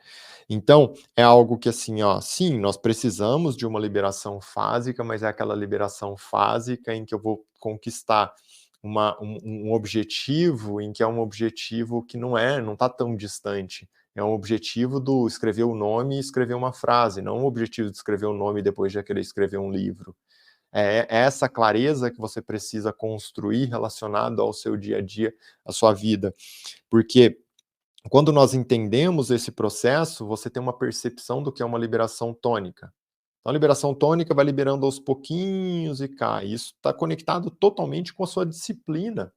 [SPEAKER 1] Então, é algo que, assim, ó, sim, nós precisamos de uma liberação fásica, mas é aquela liberação fásica em que eu vou conquistar um objetivo, em que é um objetivo que não está tão distante. É um objetivo do escrever o nome e escrever uma frase, não um objetivo de escrever o nome e depois já querer escrever um livro. É essa clareza que você precisa construir relacionado ao seu dia a dia, à sua vida. Porque quando nós entendemos esse processo, você tem uma percepção do que é uma liberação tônica. Então, a liberação tônica vai liberando aos pouquinhos e cai. Isso está conectado totalmente com a sua disciplina.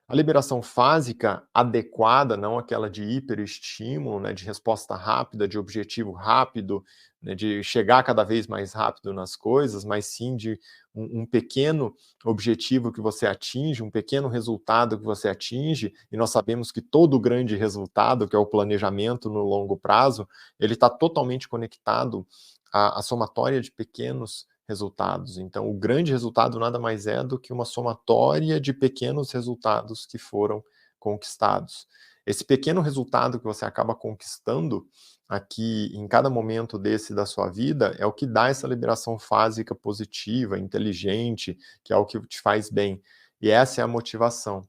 [SPEAKER 1] A liberação fásica adequada, não aquela de hiperestímulo, né, de resposta rápida, de objetivo rápido, né, de chegar cada vez mais rápido nas coisas, mas sim de um pequeno objetivo que você atinge, um pequeno resultado que você atinge, e nós sabemos que todo grande resultado, que é o planejamento no longo prazo, ele está totalmente conectado à somatória de pequenos resultados. Então, o grande resultado nada mais é do que uma somatória de pequenos resultados que foram conquistados. Esse pequeno resultado que você acaba conquistando aqui em cada momento desse da sua vida é o que dá essa liberação fásica positiva, inteligente, que é o que te faz bem. E essa é a motivação.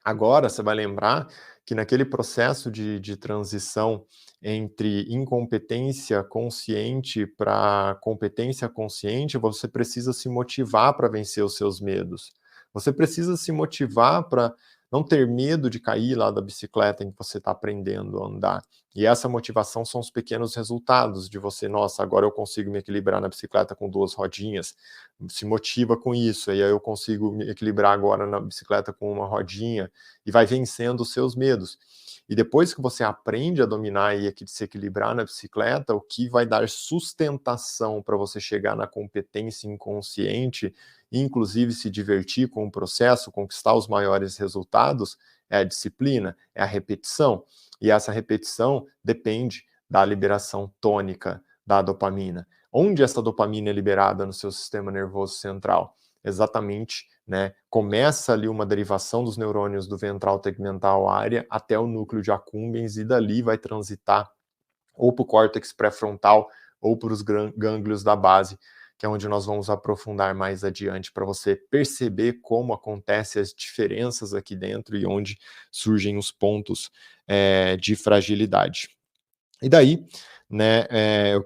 [SPEAKER 1] Agora, você vai lembrar que naquele processo de transição entre incompetência consciente para competência consciente, você precisa se motivar para vencer os seus medos. Você precisa se motivar para não ter medo de cair lá da bicicleta em que você está aprendendo a andar. E essa motivação são os pequenos resultados de você, nossa, agora eu consigo me equilibrar na bicicleta com 2 rodinhas, se motiva com isso, e aí eu consigo me equilibrar agora na bicicleta com uma rodinha, e vai vencendo os seus medos. E depois que você aprende a dominar e se equilibrar na bicicleta, o que vai dar sustentação para você chegar na competência inconsciente, e inclusive se divertir com o processo, conquistar os maiores resultados, é a disciplina, é a repetição. E essa repetição depende da liberação tônica da dopamina. Onde essa dopamina é liberada no seu sistema nervoso central? Exatamente, né? Começa ali uma derivação dos neurônios do ventral tegmental área até o núcleo de accumbens e dali vai transitar ou para o córtex pré-frontal ou para os gânglios da base, que é onde nós vamos aprofundar mais adiante para você perceber como acontecem as diferenças aqui dentro e onde surgem os pontos de fragilidade. E daí, né, eu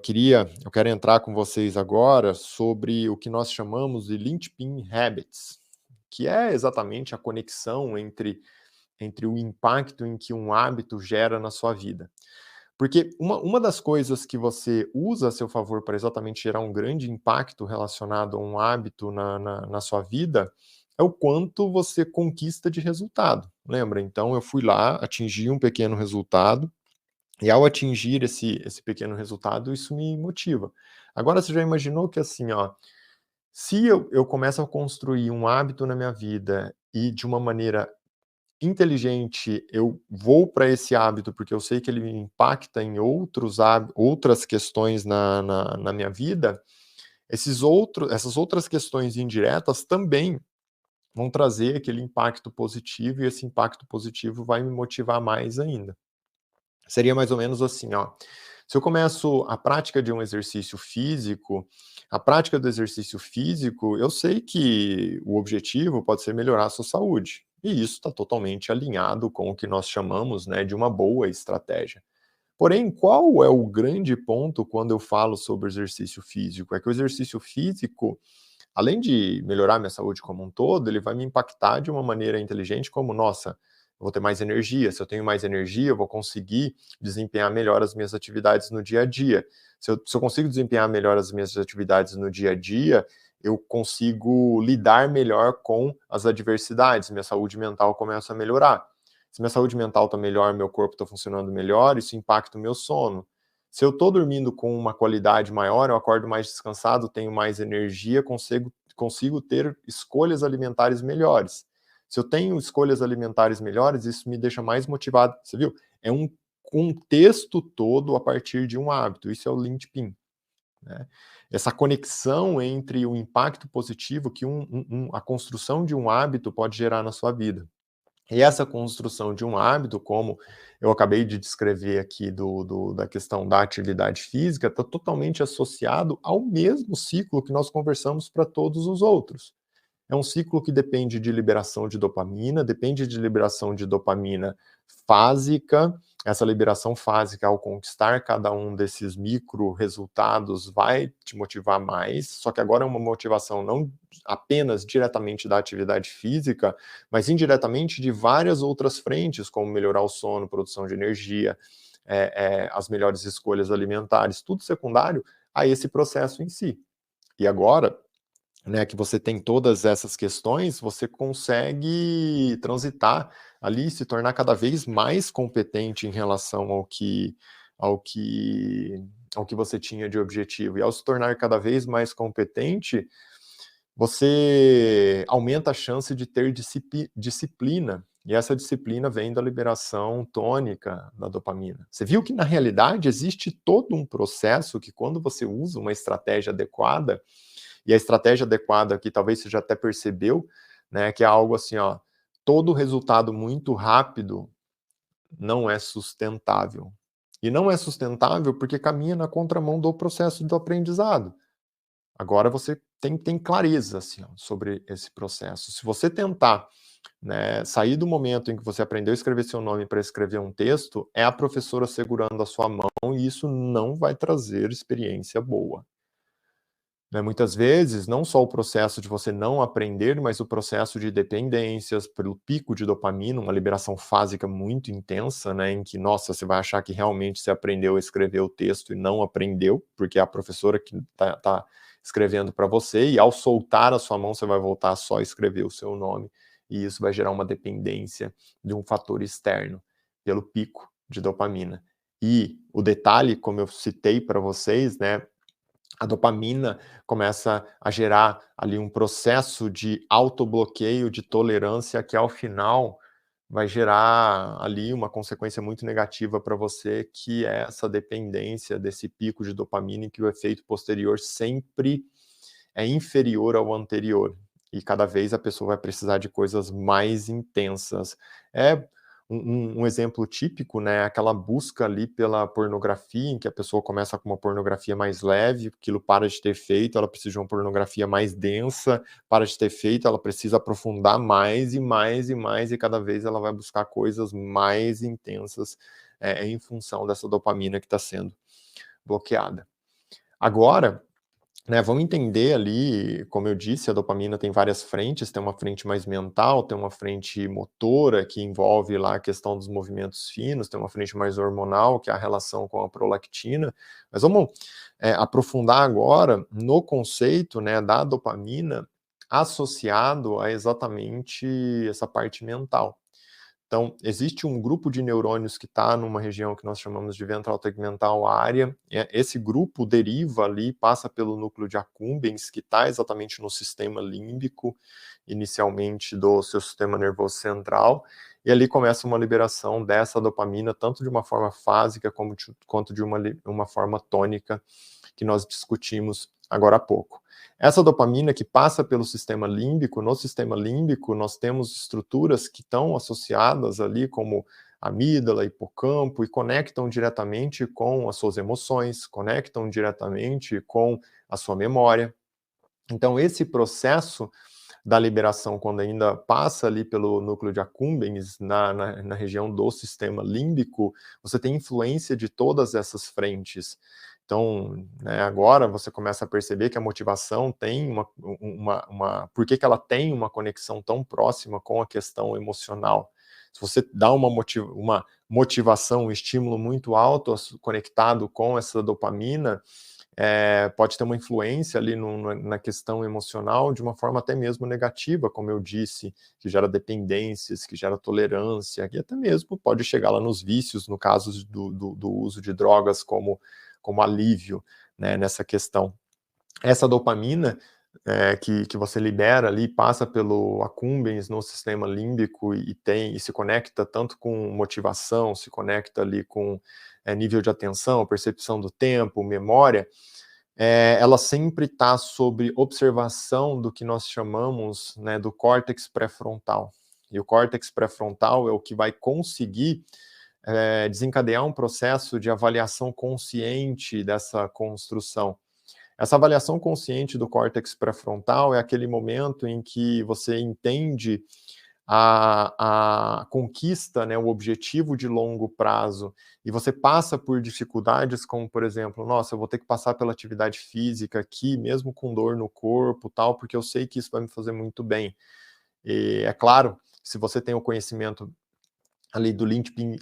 [SPEAKER 1] quero entrar com vocês agora sobre o que nós chamamos de linchpin habits, que é exatamente a conexão entre o impacto em que um hábito gera na sua vida. Porque uma das coisas que você usa a seu favor para exatamente gerar um grande impacto relacionado a um hábito na sua vida, é o quanto você conquista de resultado, lembra? Então eu fui lá, atingi um pequeno resultado, e ao atingir esse pequeno resultado, isso me motiva. Agora você já imaginou que assim, ó, se eu começo a construir um hábito na minha vida e de uma maneira inteligente eu vou para esse hábito, porque eu sei que ele me impacta em outras questões na minha vida, essas outras questões indiretas também vão trazer aquele impacto positivo, e esse impacto positivo vai me motivar mais ainda. Seria mais ou menos assim, ó. Se eu começo a prática de um exercício físico, a prática do exercício físico, eu sei que o objetivo pode ser melhorar a sua saúde. E isso está totalmente alinhado com o que nós chamamos, né, de uma boa estratégia. Porém, qual é o grande ponto quando eu falo sobre exercício físico? É que o exercício físico, além de melhorar minha saúde como um todo, ele vai me impactar de uma maneira inteligente, como, nossa, eu vou ter mais energia. Se eu tenho mais energia, eu vou conseguir desempenhar melhor as minhas atividades no dia a dia. Se eu consigo desempenhar melhor as minhas atividades no dia a dia, eu consigo lidar melhor com as adversidades, minha saúde mental começa a melhorar. Se minha saúde mental está melhor, meu corpo está funcionando melhor, isso impacta o meu sono. Se eu estou dormindo com uma qualidade maior, eu acordo mais descansado, tenho mais energia, consigo ter escolhas alimentares melhores. Se eu tenho escolhas alimentares melhores, isso me deixa mais motivado. Você viu? É um contexto todo a partir de um hábito. Isso é o linchpin, né? Essa conexão entre o impacto positivo que a construção de um hábito pode gerar na sua vida. E essa construção de um hábito, como eu acabei de descrever aqui da questão da atividade física, está totalmente associado ao mesmo ciclo que nós conversamos para todos os outros. É um ciclo que depende de liberação de dopamina, depende de liberação de dopamina fásica. Essa liberação fásica, ao conquistar cada um desses micro resultados, vai te motivar mais, só que agora é uma motivação não apenas diretamente da atividade física, mas indiretamente de várias outras frentes, como melhorar o sono, produção de energia, as melhores escolhas alimentares, tudo secundário a esse processo em si. E agora, né, que você tem todas essas questões, você consegue transitar ali, se tornar cada vez mais competente em relação ao que, ao que você tinha de objetivo. E ao se tornar cada vez mais competente, você aumenta a chance de ter disciplina. E essa disciplina vem da liberação tônica da dopamina. Você viu que, na realidade, existe todo um processo que, quando você usa uma estratégia adequada, e a estratégia adequada aqui, talvez você já até percebeu, né, que é algo assim, ó, todo resultado muito rápido não é sustentável. E não é sustentável porque caminha na contramão do processo do aprendizado. Agora você tem clareza, assim, ó, sobre esse processo. Se você tentar, né, sair do momento em que você aprendeu a escrever seu nome para escrever um texto, é a professora segurando a sua mão e isso não vai trazer experiência boa. Né, muitas vezes, não só o processo de você não aprender, mas o processo de dependências, pelo pico de dopamina, uma liberação fásica muito intensa, né, em que, nossa, você vai achar que realmente você aprendeu a escrever o texto e não aprendeu, porque é a professora que tá escrevendo para você, e ao soltar a sua mão, você vai voltar a só escrever o seu nome, e isso vai gerar uma dependência de um fator externo, pelo pico de dopamina. E o detalhe, como eu citei para vocês, né, a dopamina começa a gerar ali um processo de autobloqueio, de tolerância, que ao final vai gerar ali uma consequência muito negativa para você, que é essa dependência desse pico de dopamina, em que o efeito posterior sempre é inferior ao anterior. E cada vez a pessoa vai precisar de coisas mais intensas. É um exemplo típico, né, aquela busca ali pela pornografia, em que a pessoa começa com uma pornografia mais leve, aquilo para de ter efeito, ela precisa de uma pornografia mais densa, para de ter efeito, ela precisa aprofundar mais e mais e mais, e cada vez ela vai buscar coisas mais intensas, em função dessa dopamina que está sendo bloqueada. Agora, né, vamos entender ali, como eu disse, a dopamina tem várias frentes, tem uma frente mais mental, tem uma frente motora, que envolve lá a questão dos movimentos finos, tem uma frente mais hormonal, que é a relação com a prolactina, mas vamos aprofundar agora no conceito, né, da dopamina associado a exatamente essa parte mental. Então, existe um grupo de neurônios que está numa região que nós chamamos de ventral tegmental área. Esse grupo deriva ali, passa pelo núcleo de accumbens, que está exatamente no sistema límbico, inicialmente do seu sistema nervoso central, e ali começa uma liberação dessa dopamina, tanto de uma forma fásica quanto de uma forma tônica, que nós discutimos agora há pouco. Essa dopamina que passa pelo sistema límbico, no sistema límbico nós temos estruturas que estão associadas ali como amígdala, hipocampo, e conectam diretamente com as suas emoções, conectam diretamente com a sua memória. Então esse processo da liberação, quando ainda passa ali pelo núcleo de accumbens, na região do sistema límbico, você tem influência de todas essas frentes. Então, né, agora você começa a perceber que a motivação tem por que ela tem uma conexão tão próxima com a questão emocional. Se você dá uma motivação, um estímulo muito alto conectado com essa dopamina, pode ter uma influência ali na questão emocional de uma forma até mesmo negativa, como eu disse, que gera dependências, que gera tolerância, e até mesmo pode chegar lá nos vícios, no caso do uso de drogas como alívio, né, nessa questão. Essa dopamina que você libera ali, passa pelo accumbens no sistema límbico e se conecta tanto com motivação, se conecta ali com nível de atenção, percepção do tempo, memória, ela sempre está sob observação do que nós chamamos, né, do córtex pré-frontal. E o córtex pré-frontal é o que vai conseguir desencadear um processo de avaliação consciente dessa construção. Essa avaliação consciente do córtex pré-frontal é aquele momento em que você entende a conquista, né, o objetivo de longo prazo, e você passa por dificuldades como, por exemplo, nossa, eu vou ter que passar pela atividade física aqui, mesmo com dor no corpo, tal, porque eu sei que isso vai me fazer muito bem. E é claro, se você tem o conhecimento ali do linchpin,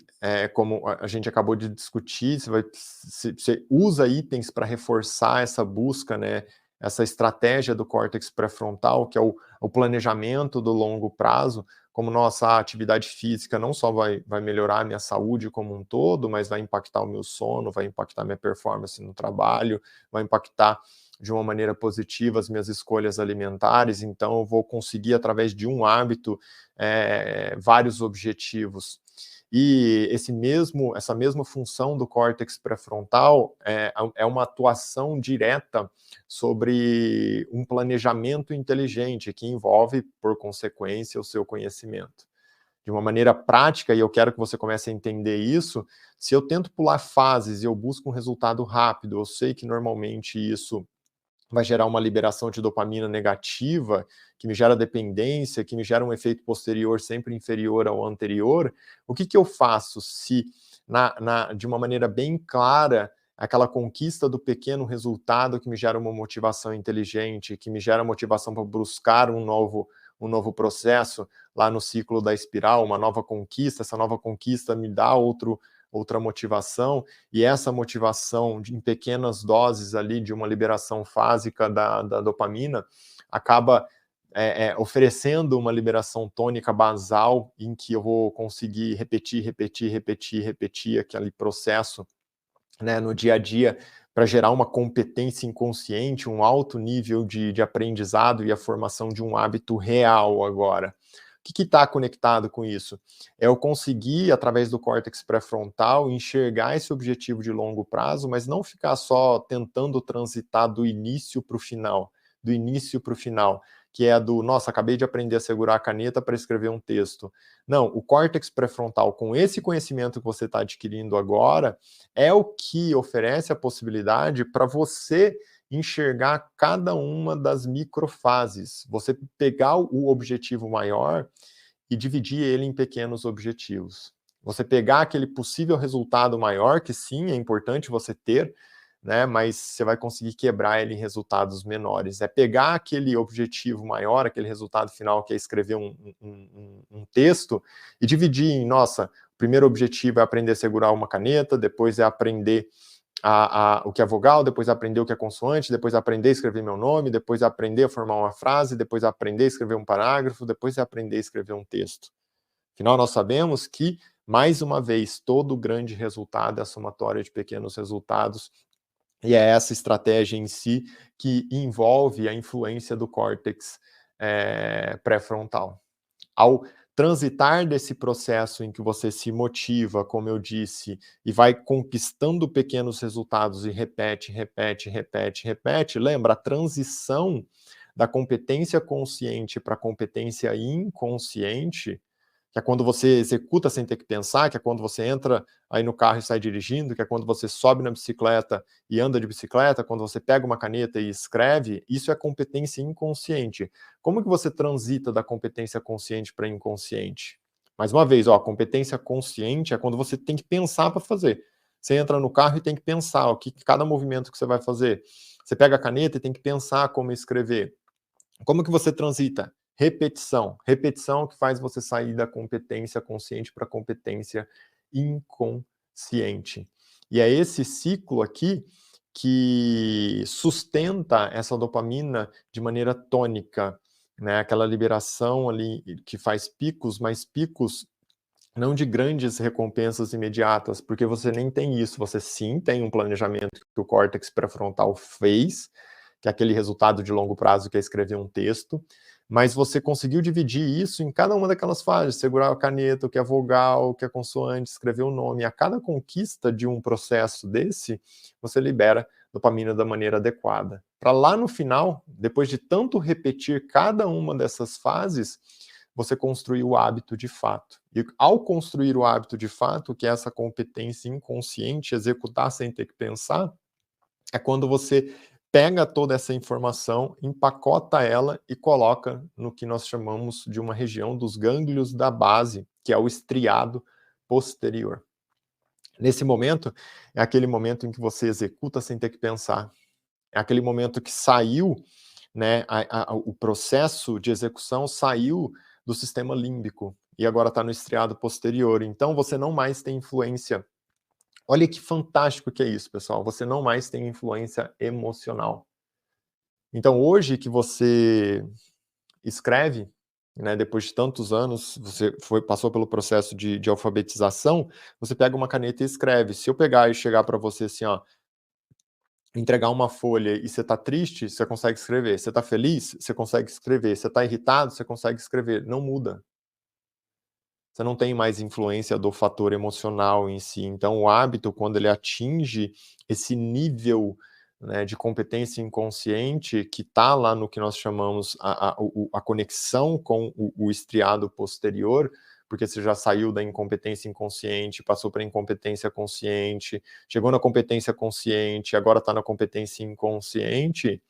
[SPEAKER 1] como a gente acabou de discutir, você usa itens para reforçar essa busca, né, essa estratégia do córtex pré-frontal, que é o planejamento do longo prazo, como nossa atividade física não só vai melhorar a minha saúde como um todo, mas vai impactar o meu sono, vai impactar minha performance no trabalho, vai impactar de uma maneira positiva as minhas escolhas alimentares, então eu vou conseguir, através de um hábito, vários objetivos. E essa mesma função do córtex pré-frontal é uma atuação direta sobre um planejamento inteligente, que envolve, por consequência, o seu conhecimento. De uma maneira prática, e eu quero que você comece a entender isso, se eu tento pular fases e eu busco um resultado rápido, eu sei que normalmente isso vai gerar uma liberação de dopamina negativa, que me gera dependência, que me gera um efeito posterior sempre inferior ao anterior. O que eu faço se, de uma maneira bem clara, aquela conquista do pequeno resultado que me gera uma motivação inteligente, que me gera motivação para buscar um novo processo lá no ciclo da espiral, uma nova conquista, essa nova conquista me dá outra motivação, e essa motivação em pequenas doses ali de uma liberação fásica da dopamina acaba oferecendo uma liberação tônica basal em que eu vou conseguir repetir aquele processo, né, no dia a dia, para gerar uma competência inconsciente, um alto nível de aprendizado e a formação de um hábito real agora. O que está conectado com isso? É eu conseguir, através do córtex pré-frontal, enxergar esse objetivo de longo prazo, mas não ficar só tentando transitar do início para o final, que é nossa, acabei de aprender a segurar a caneta para escrever um texto. Não, o córtex pré-frontal, com esse conhecimento que você está adquirindo agora, é o que oferece a possibilidade para você enxergar cada uma das microfases, você pegar o objetivo maior e dividir ele em pequenos objetivos. Você pegar aquele possível resultado maior, que sim, é importante você ter, né, mas você vai conseguir quebrar ele em resultados menores. É pegar aquele objetivo maior, aquele resultado final, que é escrever um texto, e dividir em, nossa, o primeiro objetivo é aprender a segurar uma caneta, depois é aprender o que é vogal, depois aprender o que é consoante, depois aprender a escrever meu nome, depois aprender a formar uma frase, depois aprender a escrever um parágrafo, depois aprender a escrever um texto. Afinal, nós sabemos que, mais uma vez, todo grande resultado é a somatória de pequenos resultados, e é essa estratégia em si que envolve a influência do córtex pré-frontal. Ao transitar desse processo em que você se motiva, como eu disse, e vai conquistando pequenos resultados e repete, lembra, a transição da competência consciente para a competência inconsciente, que é quando você executa sem ter que pensar, que é quando você entra aí no carro e sai dirigindo, que é quando você sobe na bicicleta e anda de bicicleta, quando você pega uma caneta e escreve, isso é competência inconsciente. Como que você transita da competência consciente para inconsciente? Mais uma vez, a competência consciente é quando você tem que pensar para fazer. Você entra no carro e tem que pensar cada movimento que você vai fazer. Você pega a caneta e tem que pensar como escrever. Como que você transita? Repetição. Repetição que faz você sair da competência consciente para a competência inconsciente. E é esse ciclo aqui que sustenta essa dopamina de maneira tônica, né? Aquela liberação ali que faz picos, mas picos não de grandes recompensas imediatas, porque você nem tem isso. Você sim tem um planejamento que o córtex pré-frontal fez, que é aquele resultado de longo prazo que é escrever um texto, mas você conseguiu dividir isso em cada uma daquelas fases, segurar a caneta, o que é vogal, o que é consoante, escrever o nome. A cada conquista de um processo desse, você libera dopamina da maneira adequada. Para lá no final, depois de tanto repetir cada uma dessas fases, você construir o hábito de fato. E ao construir o hábito de fato, que é essa competência inconsciente, executar sem ter que pensar, é quando você pega toda essa informação, empacota ela e coloca no que nós chamamos de uma região dos gânglios da base, que é o estriado posterior. Nesse momento, é aquele momento em que você executa sem ter que pensar. É aquele momento que saiu, né, o processo de execução saiu do sistema límbico e agora está no estriado posterior. Então, você não mais tem influência. Olha que fantástico que é isso, pessoal. Você não mais tem influência emocional. Então, hoje que você escreve, né, depois de tantos anos, você passou pelo processo de alfabetização, você pega uma caneta e escreve. Se eu pegar e chegar para você assim, ó, entregar uma folha e você está triste, você consegue escrever. Você está feliz, você consegue escrever. Você está irritado, você consegue escrever. Não muda. Você não tem mais influência do fator emocional em si. Então, o hábito, quando ele atinge esse nível, né, de competência inconsciente, que está lá no que nós chamamos a conexão com o estriado posterior, porque você já saiu da incompetência inconsciente, passou para a incompetência consciente, chegou na competência consciente, agora está na competência inconsciente,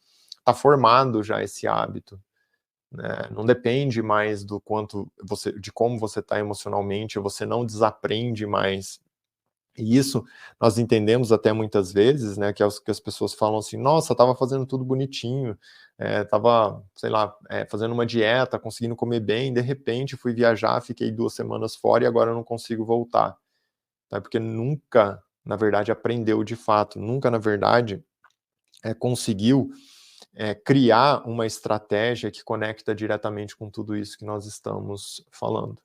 [SPEAKER 1] tá formado já esse hábito, né? Não depende mais do quanto você, de como você está emocionalmente, você não desaprende mais. E isso nós entendemos até muitas vezes, né, que as pessoas falam assim: "Nossa, estava fazendo tudo bonitinho, estava, sei lá, fazendo uma dieta, conseguindo comer bem, de repente fui viajar, fiquei 2 semanas fora e agora eu não consigo voltar". Tá, porque nunca, na verdade, aprendeu de fato, nunca, na verdade, conseguiu, criar uma estratégia que conecta diretamente com tudo isso que nós estamos falando.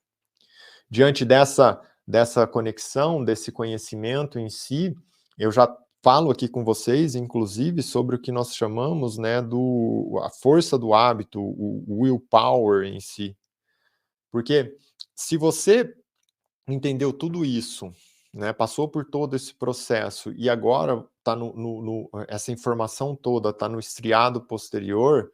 [SPEAKER 1] Diante dessa conexão, desse conhecimento em si, eu já falo aqui com vocês, inclusive, sobre o que nós chamamos, né, a força do hábito, o willpower em si. Porque se você entendeu tudo isso, né, passou por todo esse processo e agora tá essa informação toda está no estriado posterior,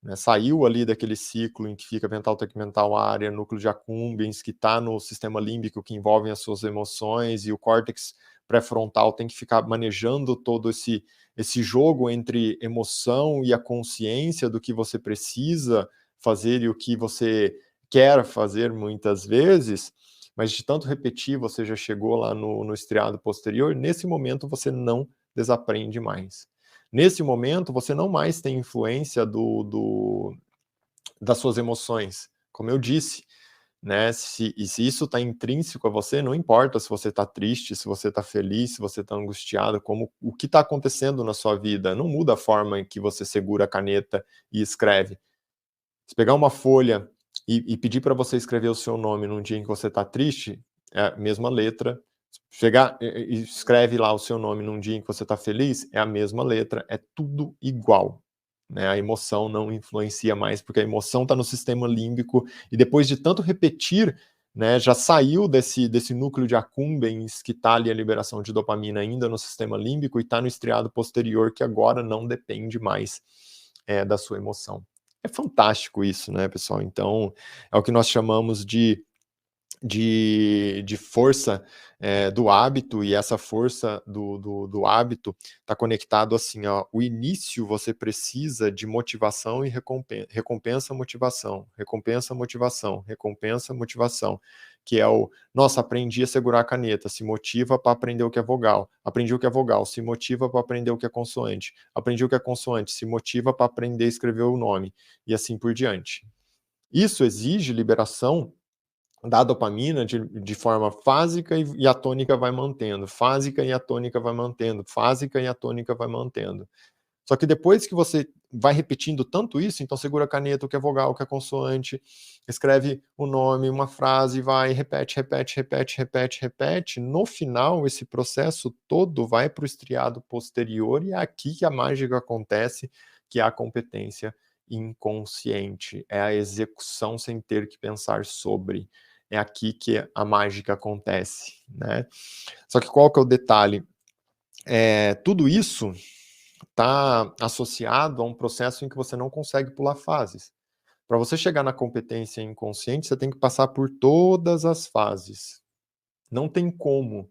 [SPEAKER 1] né, saiu ali daquele ciclo em que fica mental, tegmental, área, núcleo de accumbens, que está no sistema límbico, que envolvem as suas emoções, e o córtex pré-frontal tem que ficar manejando todo esse jogo entre emoção e a consciência do que você precisa fazer e o que você quer fazer muitas vezes, mas de tanto repetir, você já chegou lá no estriado posterior, nesse momento você não desaprende mais. Nesse momento, você não mais tem influência das suas emoções. Como eu disse, né? Se isso está intrínseco a você, não importa se você está triste, se você está feliz, se você está angustiado, o que está acontecendo na sua vida, não muda a forma em que você segura a caneta e escreve. Se pegar uma folha e pedir para você escrever o seu nome num dia em que você está triste, é a mesma letra. Chegar e escreve lá o seu nome num dia em que você está feliz, é a mesma letra, é tudo igual, né? A emoção não influencia mais, porque a emoção está no sistema límbico e depois de tanto repetir, né, já saiu desse núcleo de accumbens que está ali a liberação de dopamina ainda no sistema límbico e está no estriado posterior, que agora não depende mais da sua emoção. É fantástico isso, né, pessoal? Então, é o que nós chamamos de força do hábito, e essa força do hábito está conectado assim, ó, o início você precisa de motivação e recompensa, motivação, recompensa, motivação, recompensa, motivação, que é nossa, aprendi a segurar a caneta, se motiva para aprender o que é vogal, aprendi o que é vogal, se motiva para aprender o que é consoante, aprendi o que é consoante, se motiva para aprender a escrever o nome, e assim por diante. Isso exige liberação da dopamina de forma fásica e a tônica vai mantendo, fásica e a tônica vai mantendo, fásica e a tônica vai mantendo. Só que depois que você vai repetindo tanto isso, então segura a caneta, o que é vogal, o que é consoante, escreve o nome, uma frase, vai, repete, repete, repete, repete, repete, no final esse processo todo vai para o estriado posterior e é aqui que a mágica acontece, que é a competência inconsciente, é a execução sem ter que pensar sobre. É aqui que a mágica acontece, né? Só que qual que é o detalhe? Tudo isso está associado a um processo em que você não consegue pular fases. Para você chegar na competência inconsciente, você tem que passar por todas as fases. Não tem como,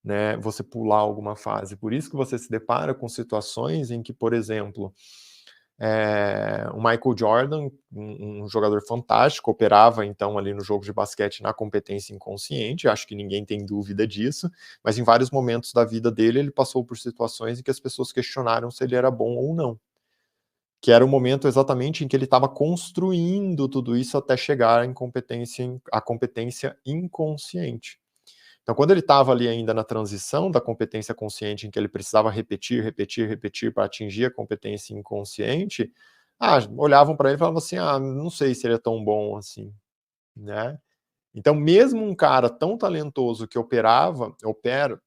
[SPEAKER 1] né, você pular alguma fase. Por isso que você se depara com situações em que, por exemplo, o Michael Jordan, um jogador fantástico, operava então ali no jogo de basquete na competência inconsciente, acho que ninguém tem dúvida disso, mas em vários momentos da vida dele ele passou por situações em que as pessoas questionaram se ele era bom ou não, que era o momento exatamente em que ele estava construindo tudo isso até chegar à competência inconsciente. Então, quando ele estava ali ainda na transição da competência consciente, em que ele precisava repetir, repetir, repetir para atingir a competência inconsciente, olhavam para ele e falavam assim: não sei se ele é tão bom assim, né? Então, mesmo um cara tão talentoso que opera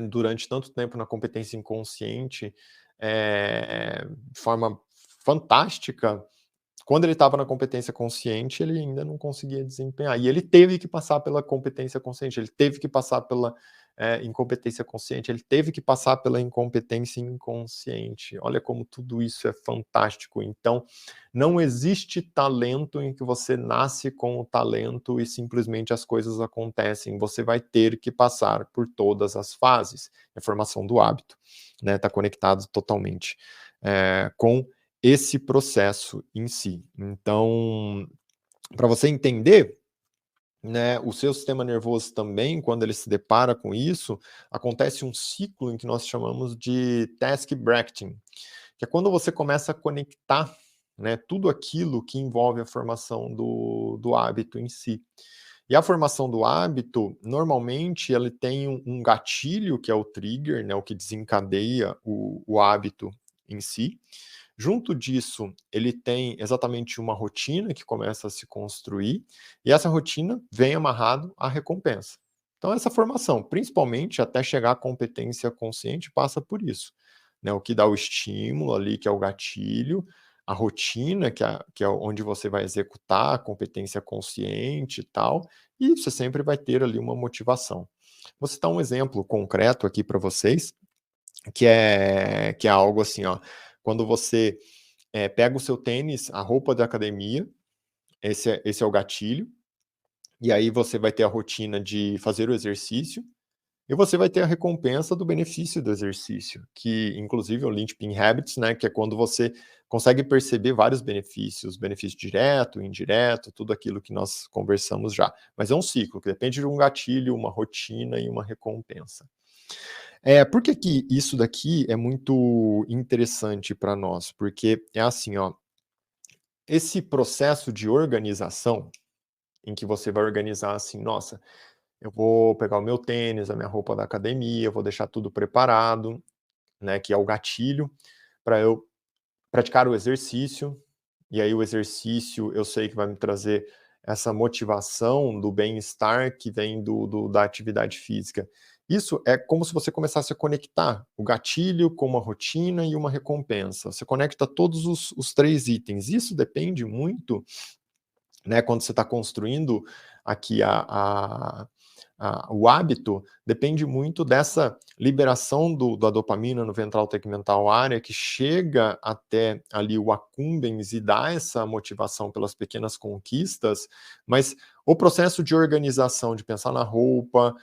[SPEAKER 1] durante tanto tempo na competência inconsciente, de forma fantástica, quando ele estava na competência consciente, ele ainda não conseguia desempenhar. E ele teve que passar pela competência consciente, ele teve que passar pela incompetência consciente, ele teve que passar pela incompetência inconsciente. Olha como tudo isso é fantástico. Então, não existe talento em que você nasce com o talento e simplesmente as coisas acontecem. Você vai ter que passar por todas as fases. É a formação do hábito, né? Está conectado totalmente com esse processo em si. Então, para você entender, né, o seu sistema nervoso também, quando ele se depara com isso, acontece um ciclo em que nós chamamos de task bracketing, que é quando você começa a conectar, né, tudo aquilo que envolve a formação do hábito em si. E a formação do hábito, normalmente, ele tem um gatilho, que é o trigger, né, o que desencadeia o hábito em si. Junto disso, ele tem exatamente uma rotina que começa a se construir, e essa rotina vem amarrado à recompensa. Então, essa formação, principalmente até chegar à competência consciente, passa por isso, né? O que dá o estímulo ali, que é o gatilho, a rotina, que é onde você vai executar a competência consciente e tal, e você sempre vai ter ali uma motivação. Vou citar um exemplo concreto aqui para vocês, que é algo assim, ó, quando você pega o seu tênis, a roupa da academia, esse é o gatilho, e aí você vai ter a rotina de fazer o exercício, e você vai ter a recompensa do benefício do exercício, que inclusive é o Linchpin Habits, né, que é quando você consegue perceber vários benefícios, benefício direto, indireto, tudo aquilo que nós conversamos já. Mas é um ciclo, que depende de um gatilho, uma rotina e uma recompensa. Por que isso daqui é muito interessante para nós? Porque é assim, ó, esse processo de organização, em que você vai organizar assim, nossa, eu vou pegar o meu tênis, a minha roupa da academia, eu vou deixar tudo preparado, né, que é o gatilho, para eu praticar o exercício, e aí o exercício eu sei que vai me trazer essa motivação do bem-estar que vem da atividade física. Isso é como se você começasse a conectar o gatilho com uma rotina e uma recompensa. Você conecta todos os três itens. Isso depende muito, né, quando você está construindo aqui o hábito, depende muito dessa liberação da dopamina no ventral tegmental área, que chega até ali o accumbens e dá essa motivação pelas pequenas conquistas, mas o processo de organização, de pensar na roupa,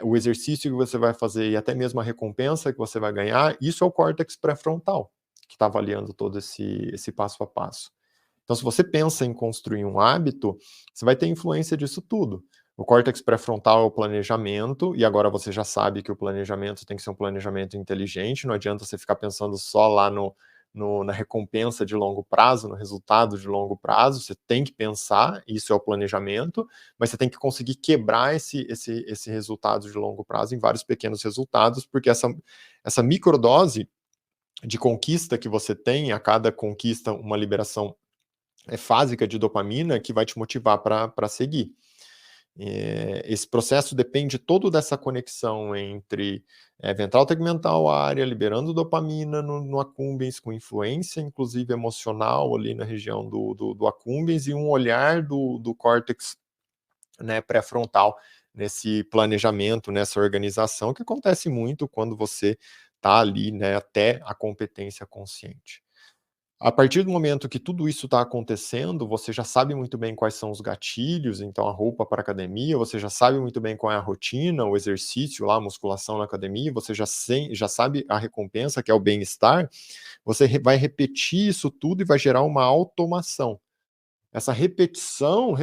[SPEAKER 1] o exercício que você vai fazer e até mesmo a recompensa que você vai ganhar, isso é o córtex pré-frontal, que está avaliando todo esse passo a passo. Então, se você pensa em construir um hábito, você vai ter influência disso tudo. O córtex pré-frontal é o planejamento, e agora você já sabe que o planejamento tem que ser um planejamento inteligente, não adianta você ficar pensando só lá na recompensa de longo prazo, no resultado de longo prazo, você tem que pensar, isso é o planejamento, mas você tem que conseguir quebrar esse resultado de longo prazo em vários pequenos resultados, porque essa microdose de conquista que você tem, a cada conquista uma liberação fásica de dopamina que vai te motivar para seguir. Esse processo depende todo dessa conexão entre ventral tegmental área, liberando dopamina no accumbens, com influência, inclusive emocional, ali na região do accumbens, e um olhar do córtex, né, pré-frontal, nesse planejamento, nessa organização, que acontece muito quando você está ali, né, até a competência consciente. A partir do momento que tudo isso está acontecendo, você já sabe muito bem quais são os gatilhos, então a roupa para academia, você já sabe muito bem qual é a rotina, o exercício lá, a musculação na academia, você já sabe a recompensa, que é o bem-estar, você vai repetir isso tudo e vai gerar uma automação. Essa repetição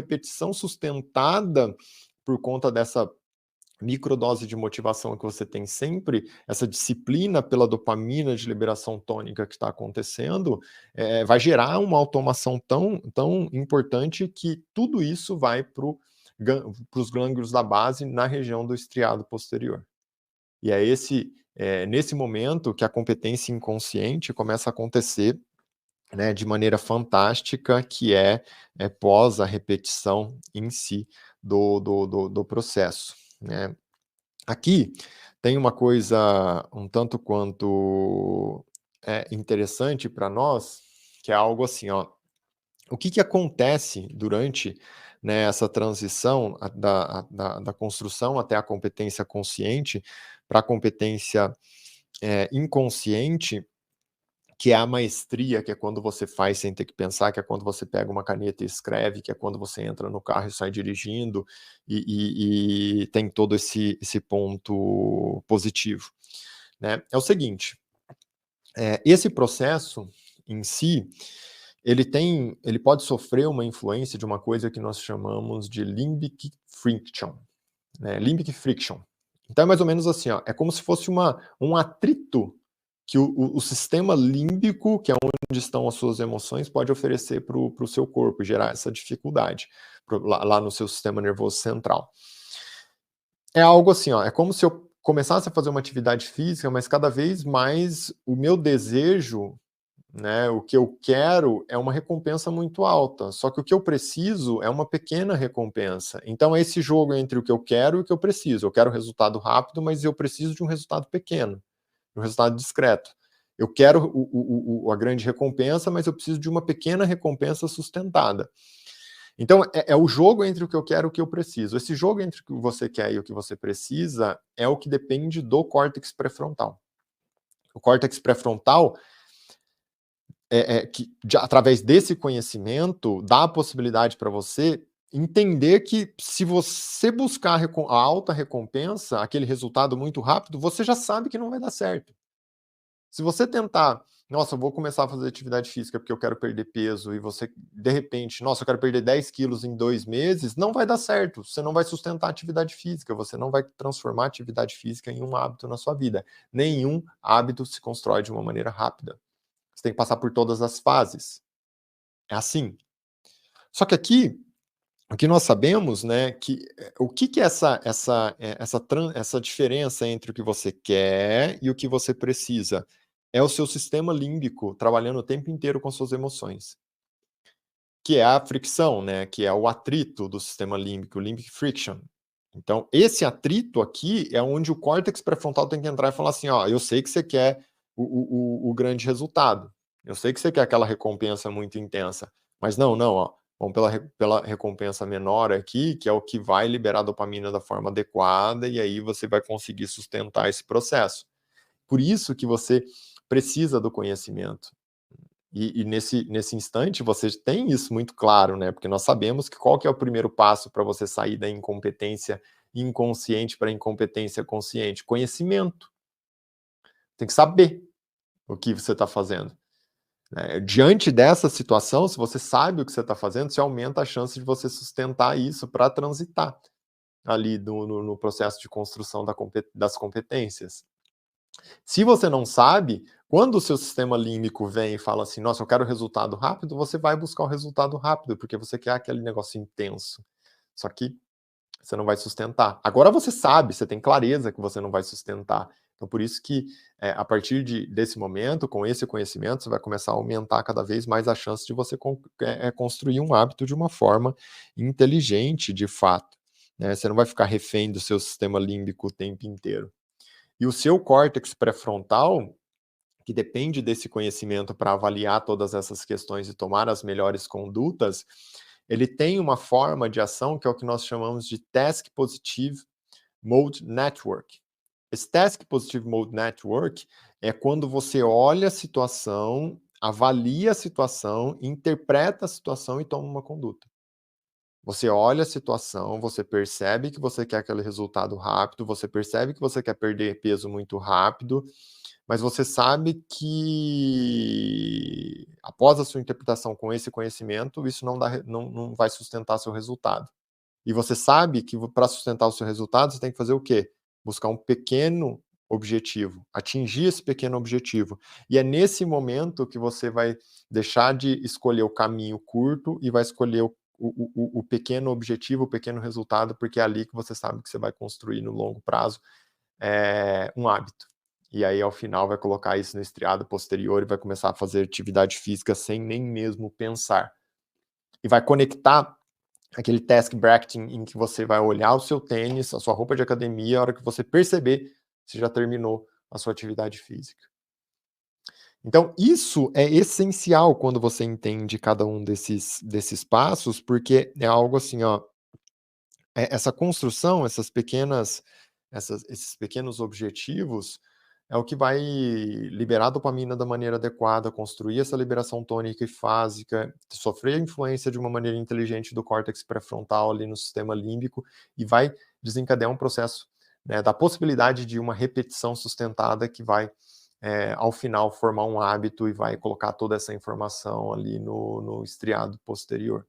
[SPEAKER 1] sustentada por conta dessa microdose de motivação que você tem sempre, essa disciplina pela dopamina de liberação tônica que está acontecendo, vai gerar uma automação tão importante que tudo isso vai para os gânglios da base na região do estriado posterior. E nesse momento que a competência inconsciente começa a acontecer, né, de maneira fantástica, que pós a repetição em si do processo, né. Aqui tem uma coisa um tanto quanto interessante para nós, que é algo assim, ó. O que acontece durante, né, essa transição da construção até a competência consciente para a competência inconsciente, que é a maestria, que é quando você faz sem ter que pensar, que é quando você pega uma caneta e escreve, que é quando você entra no carro e sai dirigindo, e tem todo esse ponto positivo, né. É o seguinte, Esse processo em si, ele pode sofrer uma influência de uma coisa que nós chamamos de limbic friction, né? Limbic friction. Então é mais ou menos assim, ó, é como se fosse um atrito que o sistema límbico, que é onde estão as suas emoções, pode oferecer para o seu corpo, gerar essa dificuldade lá no seu sistema nervoso central. É algo assim, ó, é como se eu começasse a fazer uma atividade física, mas cada vez mais o meu desejo, né, o que eu quero é uma recompensa muito alta, só que o que eu preciso é uma pequena recompensa. Então é esse jogo entre o que eu quero e o que eu preciso. Eu quero resultado rápido, mas eu preciso de um resultado pequeno, um resultado discreto. Eu quero a grande recompensa, mas eu preciso de uma pequena recompensa sustentada. Então, é o jogo entre o que eu quero e o que eu preciso. Esse jogo entre o que você quer e o que você precisa é o que depende do córtex pré-frontal. O córtex pré-frontal, através desse conhecimento, dá a possibilidade para você entender que se você buscar a alta recompensa, aquele resultado muito rápido, você já sabe que não vai dar certo. Se você tentar, nossa, eu vou começar a fazer atividade física porque eu quero perder peso, e você, de repente, nossa, eu quero perder 10 quilos em 2 meses, não vai dar certo. Você não vai sustentar a atividade física, você não vai transformar a atividade física em um hábito na sua vida. Nenhum hábito se constrói de uma maneira rápida. Você tem que passar por todas as fases. É assim. Só que aqui, o que nós sabemos, né, o que é essa diferença entre o que você quer e o que você precisa? É o seu sistema límbico trabalhando o tempo inteiro com suas emoções, que é a fricção, né, que é o atrito do sistema límbico, o limbic friction. Então, esse atrito aqui é onde o córtex pré-frontal tem que entrar e falar assim, ó, eu sei que você quer o grande resultado, eu sei que você quer aquela recompensa muito intensa, mas não, ó, vamos pela recompensa menor aqui, que é o que vai liberar a dopamina da forma adequada, e aí você vai conseguir sustentar esse processo. Por isso que você precisa do conhecimento. E nesse instante você tem isso muito claro, né? Porque nós sabemos que qual que é o primeiro passo para você sair da incompetência inconsciente para a incompetência consciente? Conhecimento. Tem que saber o que você está fazendo. Diante dessa situação, se você sabe o que você está fazendo, você aumenta a chance de você sustentar isso para transitar ali no processo de construção das competências. Se você não sabe, quando o seu sistema límbico vem e fala assim, nossa, eu quero resultado rápido, você vai buscar o resultado rápido, porque você quer aquele negócio intenso. Só que você não vai sustentar. Agora você sabe, você tem clareza que você não vai sustentar. Então, por isso que, a partir desse momento, com esse conhecimento, você vai começar a aumentar cada vez mais a chance de você construir um hábito de uma forma inteligente, de fato. Né? Você não vai ficar refém do seu sistema límbico o tempo inteiro. E o seu córtex pré-frontal, que depende desse conhecimento para avaliar todas essas questões e tomar as melhores condutas, ele tem uma forma de ação que é o que nós chamamos de Task Positive Mode Network. Esse Task Positive Mode Network é quando você olha a situação, avalia a situação, interpreta a situação e toma uma conduta. Você olha a situação, você percebe que você quer aquele resultado rápido, você percebe que você quer perder peso muito rápido, mas você sabe que após a sua interpretação com esse conhecimento, isso não vai sustentar seu resultado. E você sabe que para sustentar o seu resultado, você tem que fazer o quê? Buscar um pequeno objetivo, atingir esse pequeno objetivo. E é nesse momento que você vai deixar de escolher o caminho curto e vai escolher o pequeno objetivo, o pequeno resultado, porque é ali que você sabe que você vai construir no longo prazo um hábito. E aí, ao final, vai colocar isso no estriado posterior e vai começar a fazer atividade física sem nem mesmo pensar. E vai conectar aquele task bracketing em que você vai olhar o seu tênis, a sua roupa de academia, a hora que você perceber, você já terminou a sua atividade física. Então, isso é essencial quando você entende cada um desses passos, porque é algo assim, ó, essa construção, esses pequenos objetivos, é o que vai liberar a dopamina da maneira adequada, construir essa liberação tônica e fásica, sofrer a influência de uma maneira inteligente do córtex pré-frontal ali no sistema límbico e vai desencadear um processo, né, da possibilidade de uma repetição sustentada que vai ao final formar um hábito e vai colocar toda essa informação ali no estriado posterior.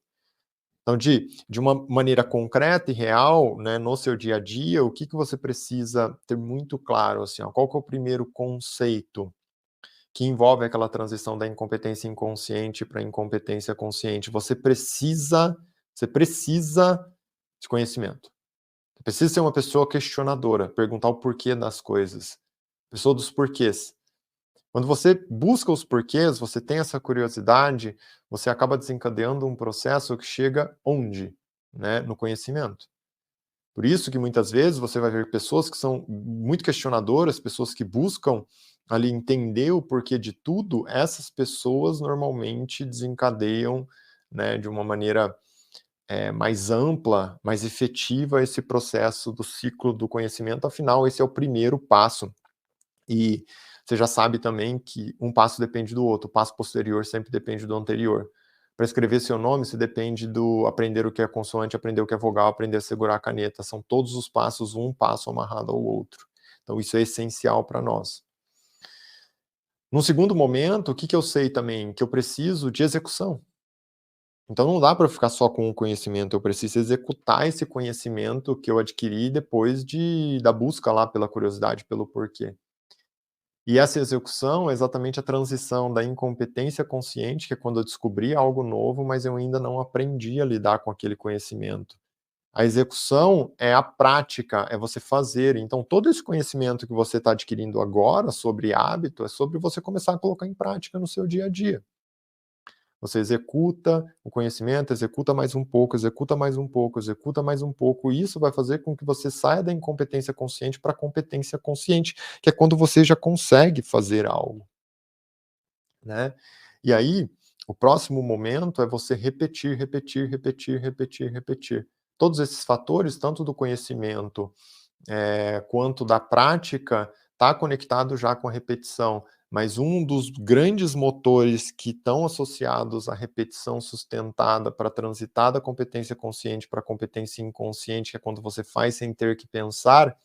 [SPEAKER 1] Então, de uma maneira concreta e real, né, no seu dia a dia, o que você precisa ter muito claro, assim, ó, qual que é o primeiro conceito que envolve aquela transição da incompetência inconsciente para a incompetência consciente? Você precisa de conhecimento. Você precisa ser uma pessoa questionadora, perguntar o porquê das coisas, pessoa dos porquês. Quando você busca os porquês, você tem essa curiosidade, você acaba desencadeando um processo que chega onde? Né? No conhecimento. Por isso que muitas vezes você vai ver pessoas que são muito questionadoras, pessoas que buscam ali entender o porquê de tudo, essas pessoas normalmente desencadeiam, né, de uma maneira mais ampla, mais efetiva esse processo do ciclo do conhecimento, afinal esse é o primeiro passo. E você já sabe também que um passo depende do outro, o passo posterior sempre depende do anterior. Para escrever seu nome, você depende do aprender o que é consoante, aprender o que é vogal, aprender a segurar a caneta. São todos os passos, um passo amarrado ao outro. Então isso é essencial para nós. Num segundo momento, o que eu sei também? Que eu preciso de execução. Então não dá para ficar só com o conhecimento, eu preciso executar esse conhecimento que eu adquiri depois da busca lá pela curiosidade, pelo porquê. E essa execução é exatamente a transição da incompetência consciente, que é quando eu descobri algo novo, mas eu ainda não aprendi a lidar com aquele conhecimento. A execução é a prática, é você fazer. Então, todo esse conhecimento que você está adquirindo agora sobre hábito é sobre você começar a colocar em prática no seu dia a dia. Você executa o conhecimento, executa mais um pouco, executa mais um pouco, executa mais um pouco, e isso vai fazer com que você saia da incompetência consciente para a competência consciente, que é quando você já consegue fazer algo, né. E aí, o próximo momento é você repetir, repetir, repetir, repetir, repetir. Todos esses fatores, tanto do conhecimento quanto da prática, está conectado já com a repetição. Mas um dos grandes motores que estão associados à repetição sustentada para transitar da competência consciente para a competência inconsciente, que é quando você faz sem ter que pensar,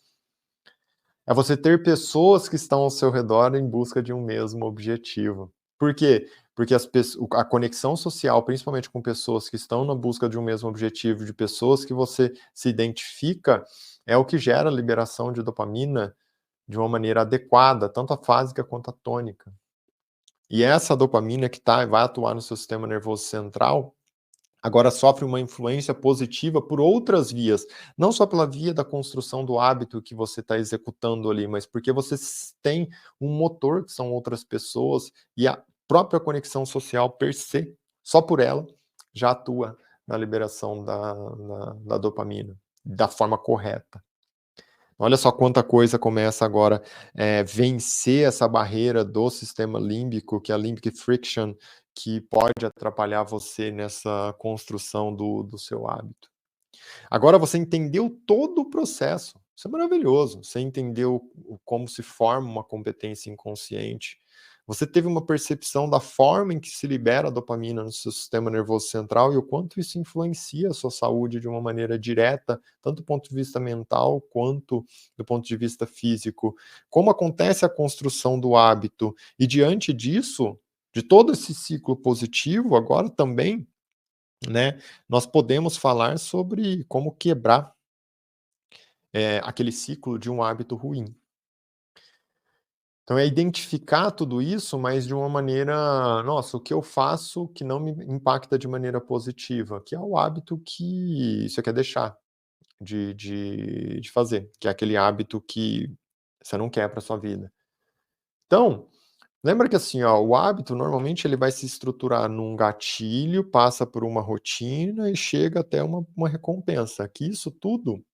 [SPEAKER 1] é você ter pessoas que estão ao seu redor em busca de um mesmo objetivo. Por quê? Porque a conexão social, principalmente com pessoas que estão na busca de um mesmo objetivo, de pessoas que você se identifica, é o que gera a liberação de dopamina de uma maneira adequada, tanto a fásica quanto a tônica. E essa dopamina que vai atuar no seu sistema nervoso central, agora sofre uma influência positiva por outras vias, não só pela via da construção do hábito que você está executando ali, mas porque você tem um motor que são outras pessoas e a própria conexão social per se, só por ela, já atua na liberação da dopamina, da forma correta. Olha só quanta coisa começa agora vencer essa barreira do sistema límbico, que é a limbic friction, que pode atrapalhar você nessa construção do seu hábito. Agora você entendeu todo o processo, isso é maravilhoso. Você entendeu como se forma uma competência inconsciente. Você teve uma percepção da forma em que se libera a dopamina no seu sistema nervoso central e o quanto isso influencia a sua saúde de uma maneira direta, tanto do ponto de vista mental quanto do ponto de vista físico. Como acontece a construção do hábito e diante disso, de todo esse ciclo positivo, agora também, né, nós podemos falar sobre como quebrar aquele ciclo de um hábito ruim. Então é identificar tudo isso, mas de uma maneira, nossa, o que eu faço que não me impacta de maneira positiva, que é o hábito que você quer deixar de fazer, que é aquele hábito que você não quer para sua vida. Então, lembra que assim, ó, o hábito normalmente ele vai se estruturar num gatilho, passa por uma rotina e chega até uma recompensa, que isso tudo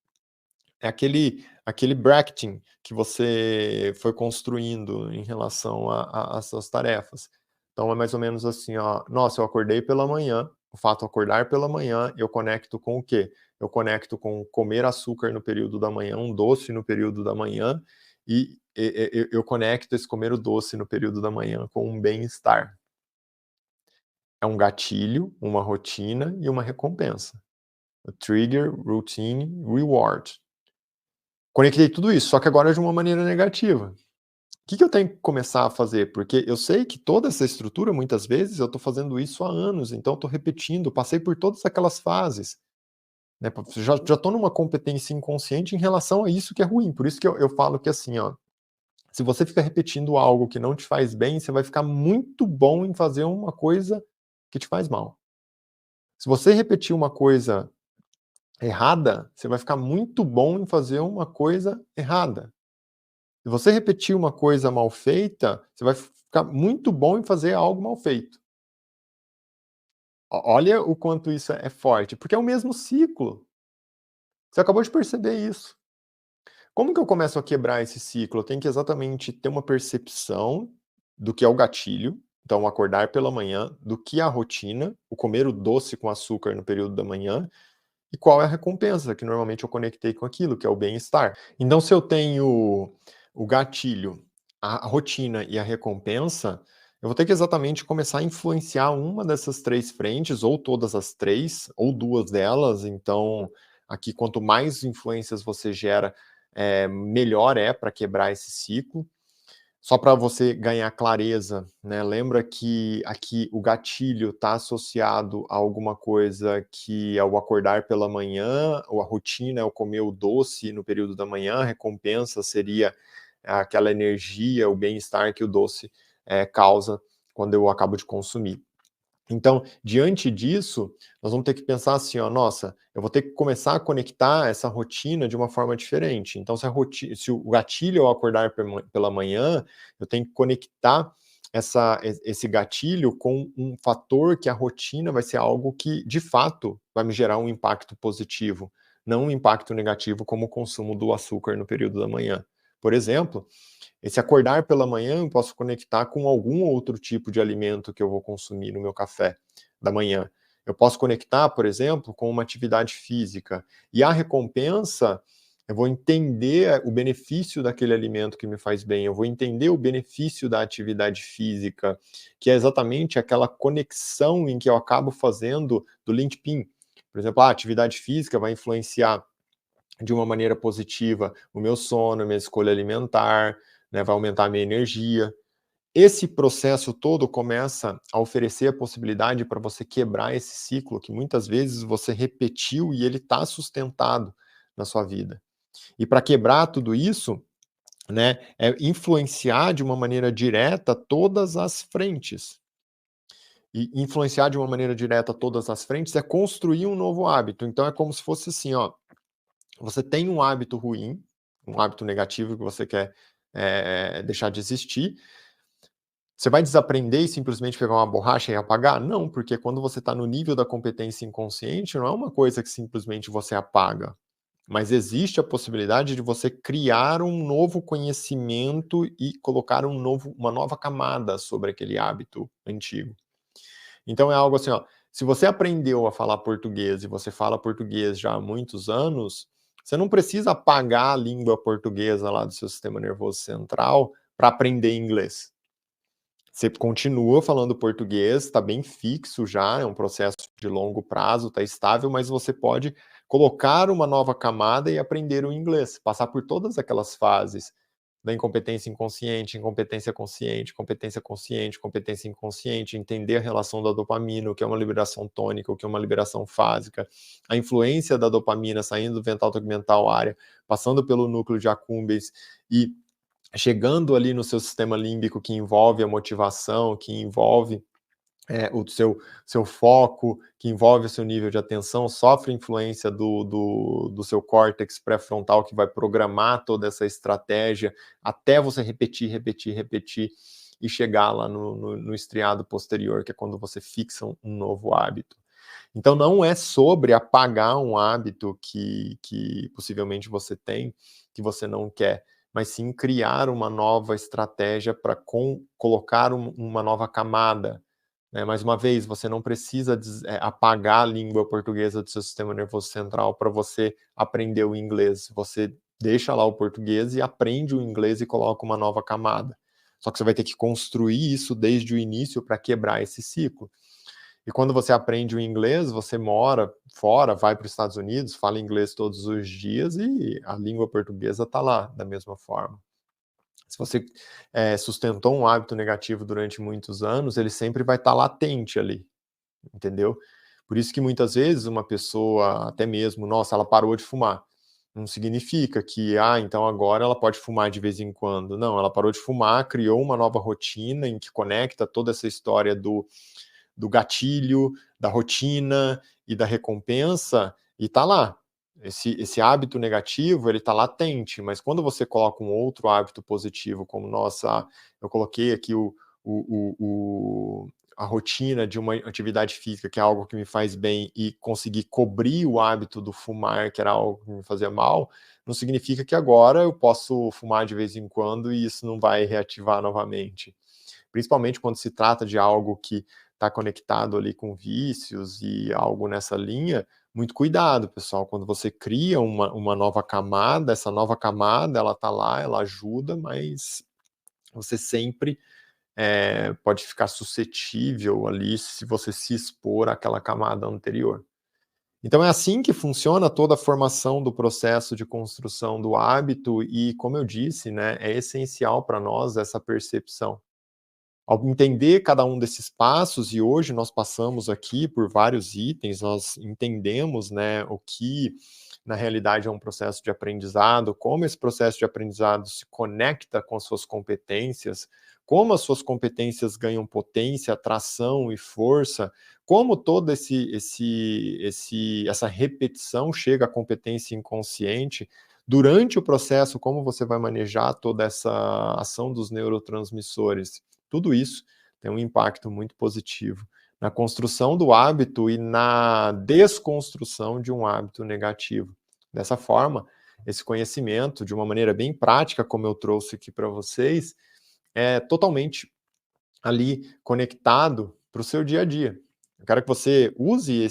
[SPEAKER 1] é aquele bracketing que você foi construindo em relação às suas tarefas. Então é mais ou menos assim, ó, nossa, eu acordei pela manhã, o fato de acordar pela manhã, eu conecto com o quê? Eu conecto com comer açúcar no período da manhã, um doce no período da manhã, e eu conecto esse comer o doce no período da manhã com um bem-estar. É um gatilho, uma rotina e uma recompensa. Trigger, routine, reward. Conectei tudo isso, só que agora de uma maneira negativa. Que eu tenho que começar a fazer? Porque eu sei que toda essa estrutura, muitas vezes, eu estou fazendo isso há anos, então estou repetindo, passei por todas aquelas fases, né, já estou numa competência inconsciente em relação a isso que é ruim, por isso que eu falo que assim, ó, se você fica repetindo algo que não te faz bem, você vai ficar muito bom em fazer uma coisa que te faz mal. Se você repetir uma coisa errada, você vai ficar muito bom em fazer uma coisa errada. Se você repetir uma coisa mal feita, você vai ficar muito bom em fazer algo mal feito. Olha o quanto isso é forte, porque é o mesmo ciclo. Você acabou de perceber isso. Como que eu começo a quebrar esse ciclo? Eu tenho que exatamente ter uma percepção do que é o gatilho, então acordar pela manhã, do que é a rotina, o comer o doce com açúcar no período da manhã, e qual é a recompensa, que normalmente eu conectei com aquilo, que é o bem-estar. Então, se eu tenho o gatilho, a rotina e a recompensa, eu vou ter que exatamente começar a influenciar uma dessas 3 frentes, ou todas as 3, ou 2 delas. Então, aqui, quanto mais influências você gera, melhor é para quebrar esse ciclo. Só para você ganhar clareza, né, lembra que aqui o gatilho está associado a alguma coisa que é o acordar pela manhã, ou a rotina é o comer o doce no período da manhã, a recompensa seria aquela energia, o bem-estar que o doce, causa quando eu acabo de consumir. Então, diante disso, nós vamos ter que pensar assim, ó, nossa, eu vou ter que começar a conectar essa rotina de uma forma diferente. Então, se o gatilho é o acordar pela manhã, eu tenho que conectar esse gatilho com um fator que a rotina vai ser algo que, de fato, vai me gerar um impacto positivo, não um impacto negativo como o consumo do açúcar no período da manhã. Por exemplo, esse acordar pela manhã eu posso conectar com algum outro tipo de alimento que eu vou consumir no meu café da manhã. Eu posso conectar, por exemplo, com uma atividade física. E a recompensa, eu vou entender o benefício daquele alimento que me faz bem, eu vou entender o benefício da atividade física, que é exatamente aquela conexão em que eu acabo fazendo do linchpin. Por exemplo, a atividade física vai influenciar de uma maneira positiva o meu sono, a minha escolha alimentar, né, vai aumentar a minha energia. Esse processo todo começa a oferecer a possibilidade para você quebrar esse ciclo que muitas vezes você repetiu e ele está sustentado na sua vida. E para quebrar tudo isso, né, é influenciar de uma maneira direta todas as frentes. E influenciar de uma maneira direta todas as frentes é construir um novo hábito. Então é como se fosse assim, ó, você tem um hábito ruim, um hábito negativo que você quer deixar de existir. Você vai desaprender e simplesmente pegar uma borracha e apagar? Não, porque quando você está no nível da competência inconsciente, não é uma coisa que simplesmente você apaga, mas existe a possibilidade de você criar um novo conhecimento e colocar uma nova camada sobre aquele hábito antigo. Então é algo assim, ó, se você aprendeu a falar português e você fala português já há muitos anos, você não precisa apagar a língua portuguesa lá do seu sistema nervoso central para aprender inglês. Você continua falando português, está bem fixo já, é um processo de longo prazo, está estável, mas você pode colocar uma nova camada e aprender o inglês, passar por todas aquelas fases da incompetência inconsciente, incompetência consciente, competência consciente, competência inconsciente, entender a relação da dopamina, o que é uma liberação tônica, o que é uma liberação fásica, a influência da dopamina saindo do ventral tegmental área, passando pelo núcleo de accumbens e chegando ali no seu sistema límbico, que envolve a motivação, que envolve o seu foco, que envolve o seu nível de atenção, sofre influência do seu córtex pré-frontal, que vai programar toda essa estratégia até você repetir, repetir, repetir e chegar lá no estriado posterior, que é quando você fixa um novo hábito. Então não é sobre apagar um hábito que possivelmente você tem, que você não quer, mas sim criar uma nova estratégia para colocar uma nova camada, né? Mais uma vez, você não precisa apagar a língua portuguesa do seu sistema nervoso central para você aprender o inglês. Você deixa lá o português e aprende o inglês e coloca uma nova camada. Só que você vai ter que construir isso desde o início para quebrar esse ciclo. E quando você aprende o inglês, você mora fora, vai para os Estados Unidos, fala inglês todos os dias e a língua portuguesa está lá da mesma forma. Se você sustentou um hábito negativo durante muitos anos, ele sempre vai estar latente ali, entendeu? Por isso que muitas vezes uma pessoa, até mesmo, nossa, ela parou de fumar. Não significa que, então agora ela pode fumar de vez em quando. Não, ela parou de fumar, criou uma nova rotina em que conecta toda essa história do gatilho, da rotina e da recompensa, e tá lá. Esse hábito negativo, ele tá latente, mas quando você coloca um outro hábito positivo, como, nossa, eu coloquei aqui o, a rotina de uma atividade física, que é algo que me faz bem, e conseguir cobrir o hábito do fumar, que era algo que me fazia mal, não significa que agora eu posso fumar de vez em quando e isso não vai reativar novamente. Principalmente quando se trata de algo que está conectado ali com vícios e algo nessa linha, muito cuidado, pessoal. Quando você cria uma nova camada, essa nova camada, ela está lá, ela ajuda, mas você sempre pode ficar suscetível ali se você se expor àquela camada anterior. Então é assim que funciona toda a formação do processo de construção do hábito e, como eu disse, né, é essencial para nós essa percepção. Ao entender cada um desses passos, e hoje nós passamos aqui por vários itens, nós entendemos, né, o que na realidade é um processo de aprendizado, como esse processo de aprendizado se conecta com as suas competências, como as suas competências ganham potência, atração e força, como toda essa repetição chega à competência inconsciente. Durante o processo, como você vai manejar toda essa ação dos neurotransmissores. Tudo isso tem um impacto muito positivo na construção do hábito e na desconstrução de um hábito negativo. Dessa forma, esse conhecimento, de uma maneira bem prática, como eu trouxe aqui para vocês, é totalmente ali conectado para o seu dia a dia. Eu quero que você use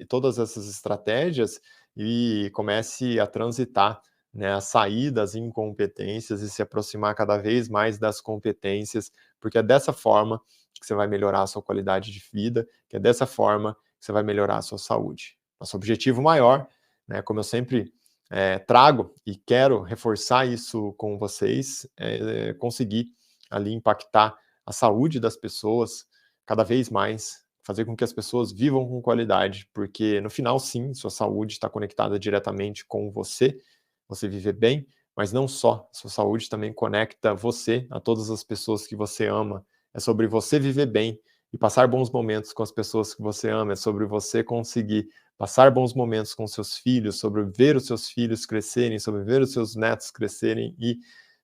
[SPEAKER 1] todas essas estratégias e comece a transitar, né, a sair das incompetências e se aproximar cada vez mais das competências, porque é dessa forma que você vai melhorar a sua qualidade de vida, que é dessa forma que você vai melhorar a sua saúde. Nosso objetivo maior, né, como eu sempre trago e quero reforçar isso com vocês, é conseguir ali impactar a saúde das pessoas cada vez mais, fazer com que as pessoas vivam com qualidade, porque no final, sim, sua saúde está conectada diretamente com você, você viver bem, mas não só, sua saúde também conecta você a todas as pessoas que você ama. É sobre você viver bem e passar bons momentos com as pessoas que você ama, é sobre você conseguir passar bons momentos com seus filhos, sobre ver os seus filhos crescerem, sobre ver os seus netos crescerem e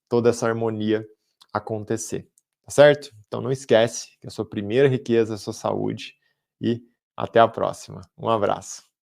[SPEAKER 1] toda essa harmonia acontecer. Tá certo? Então não esquece que a sua primeira riqueza é a sua saúde e até a próxima. Um abraço.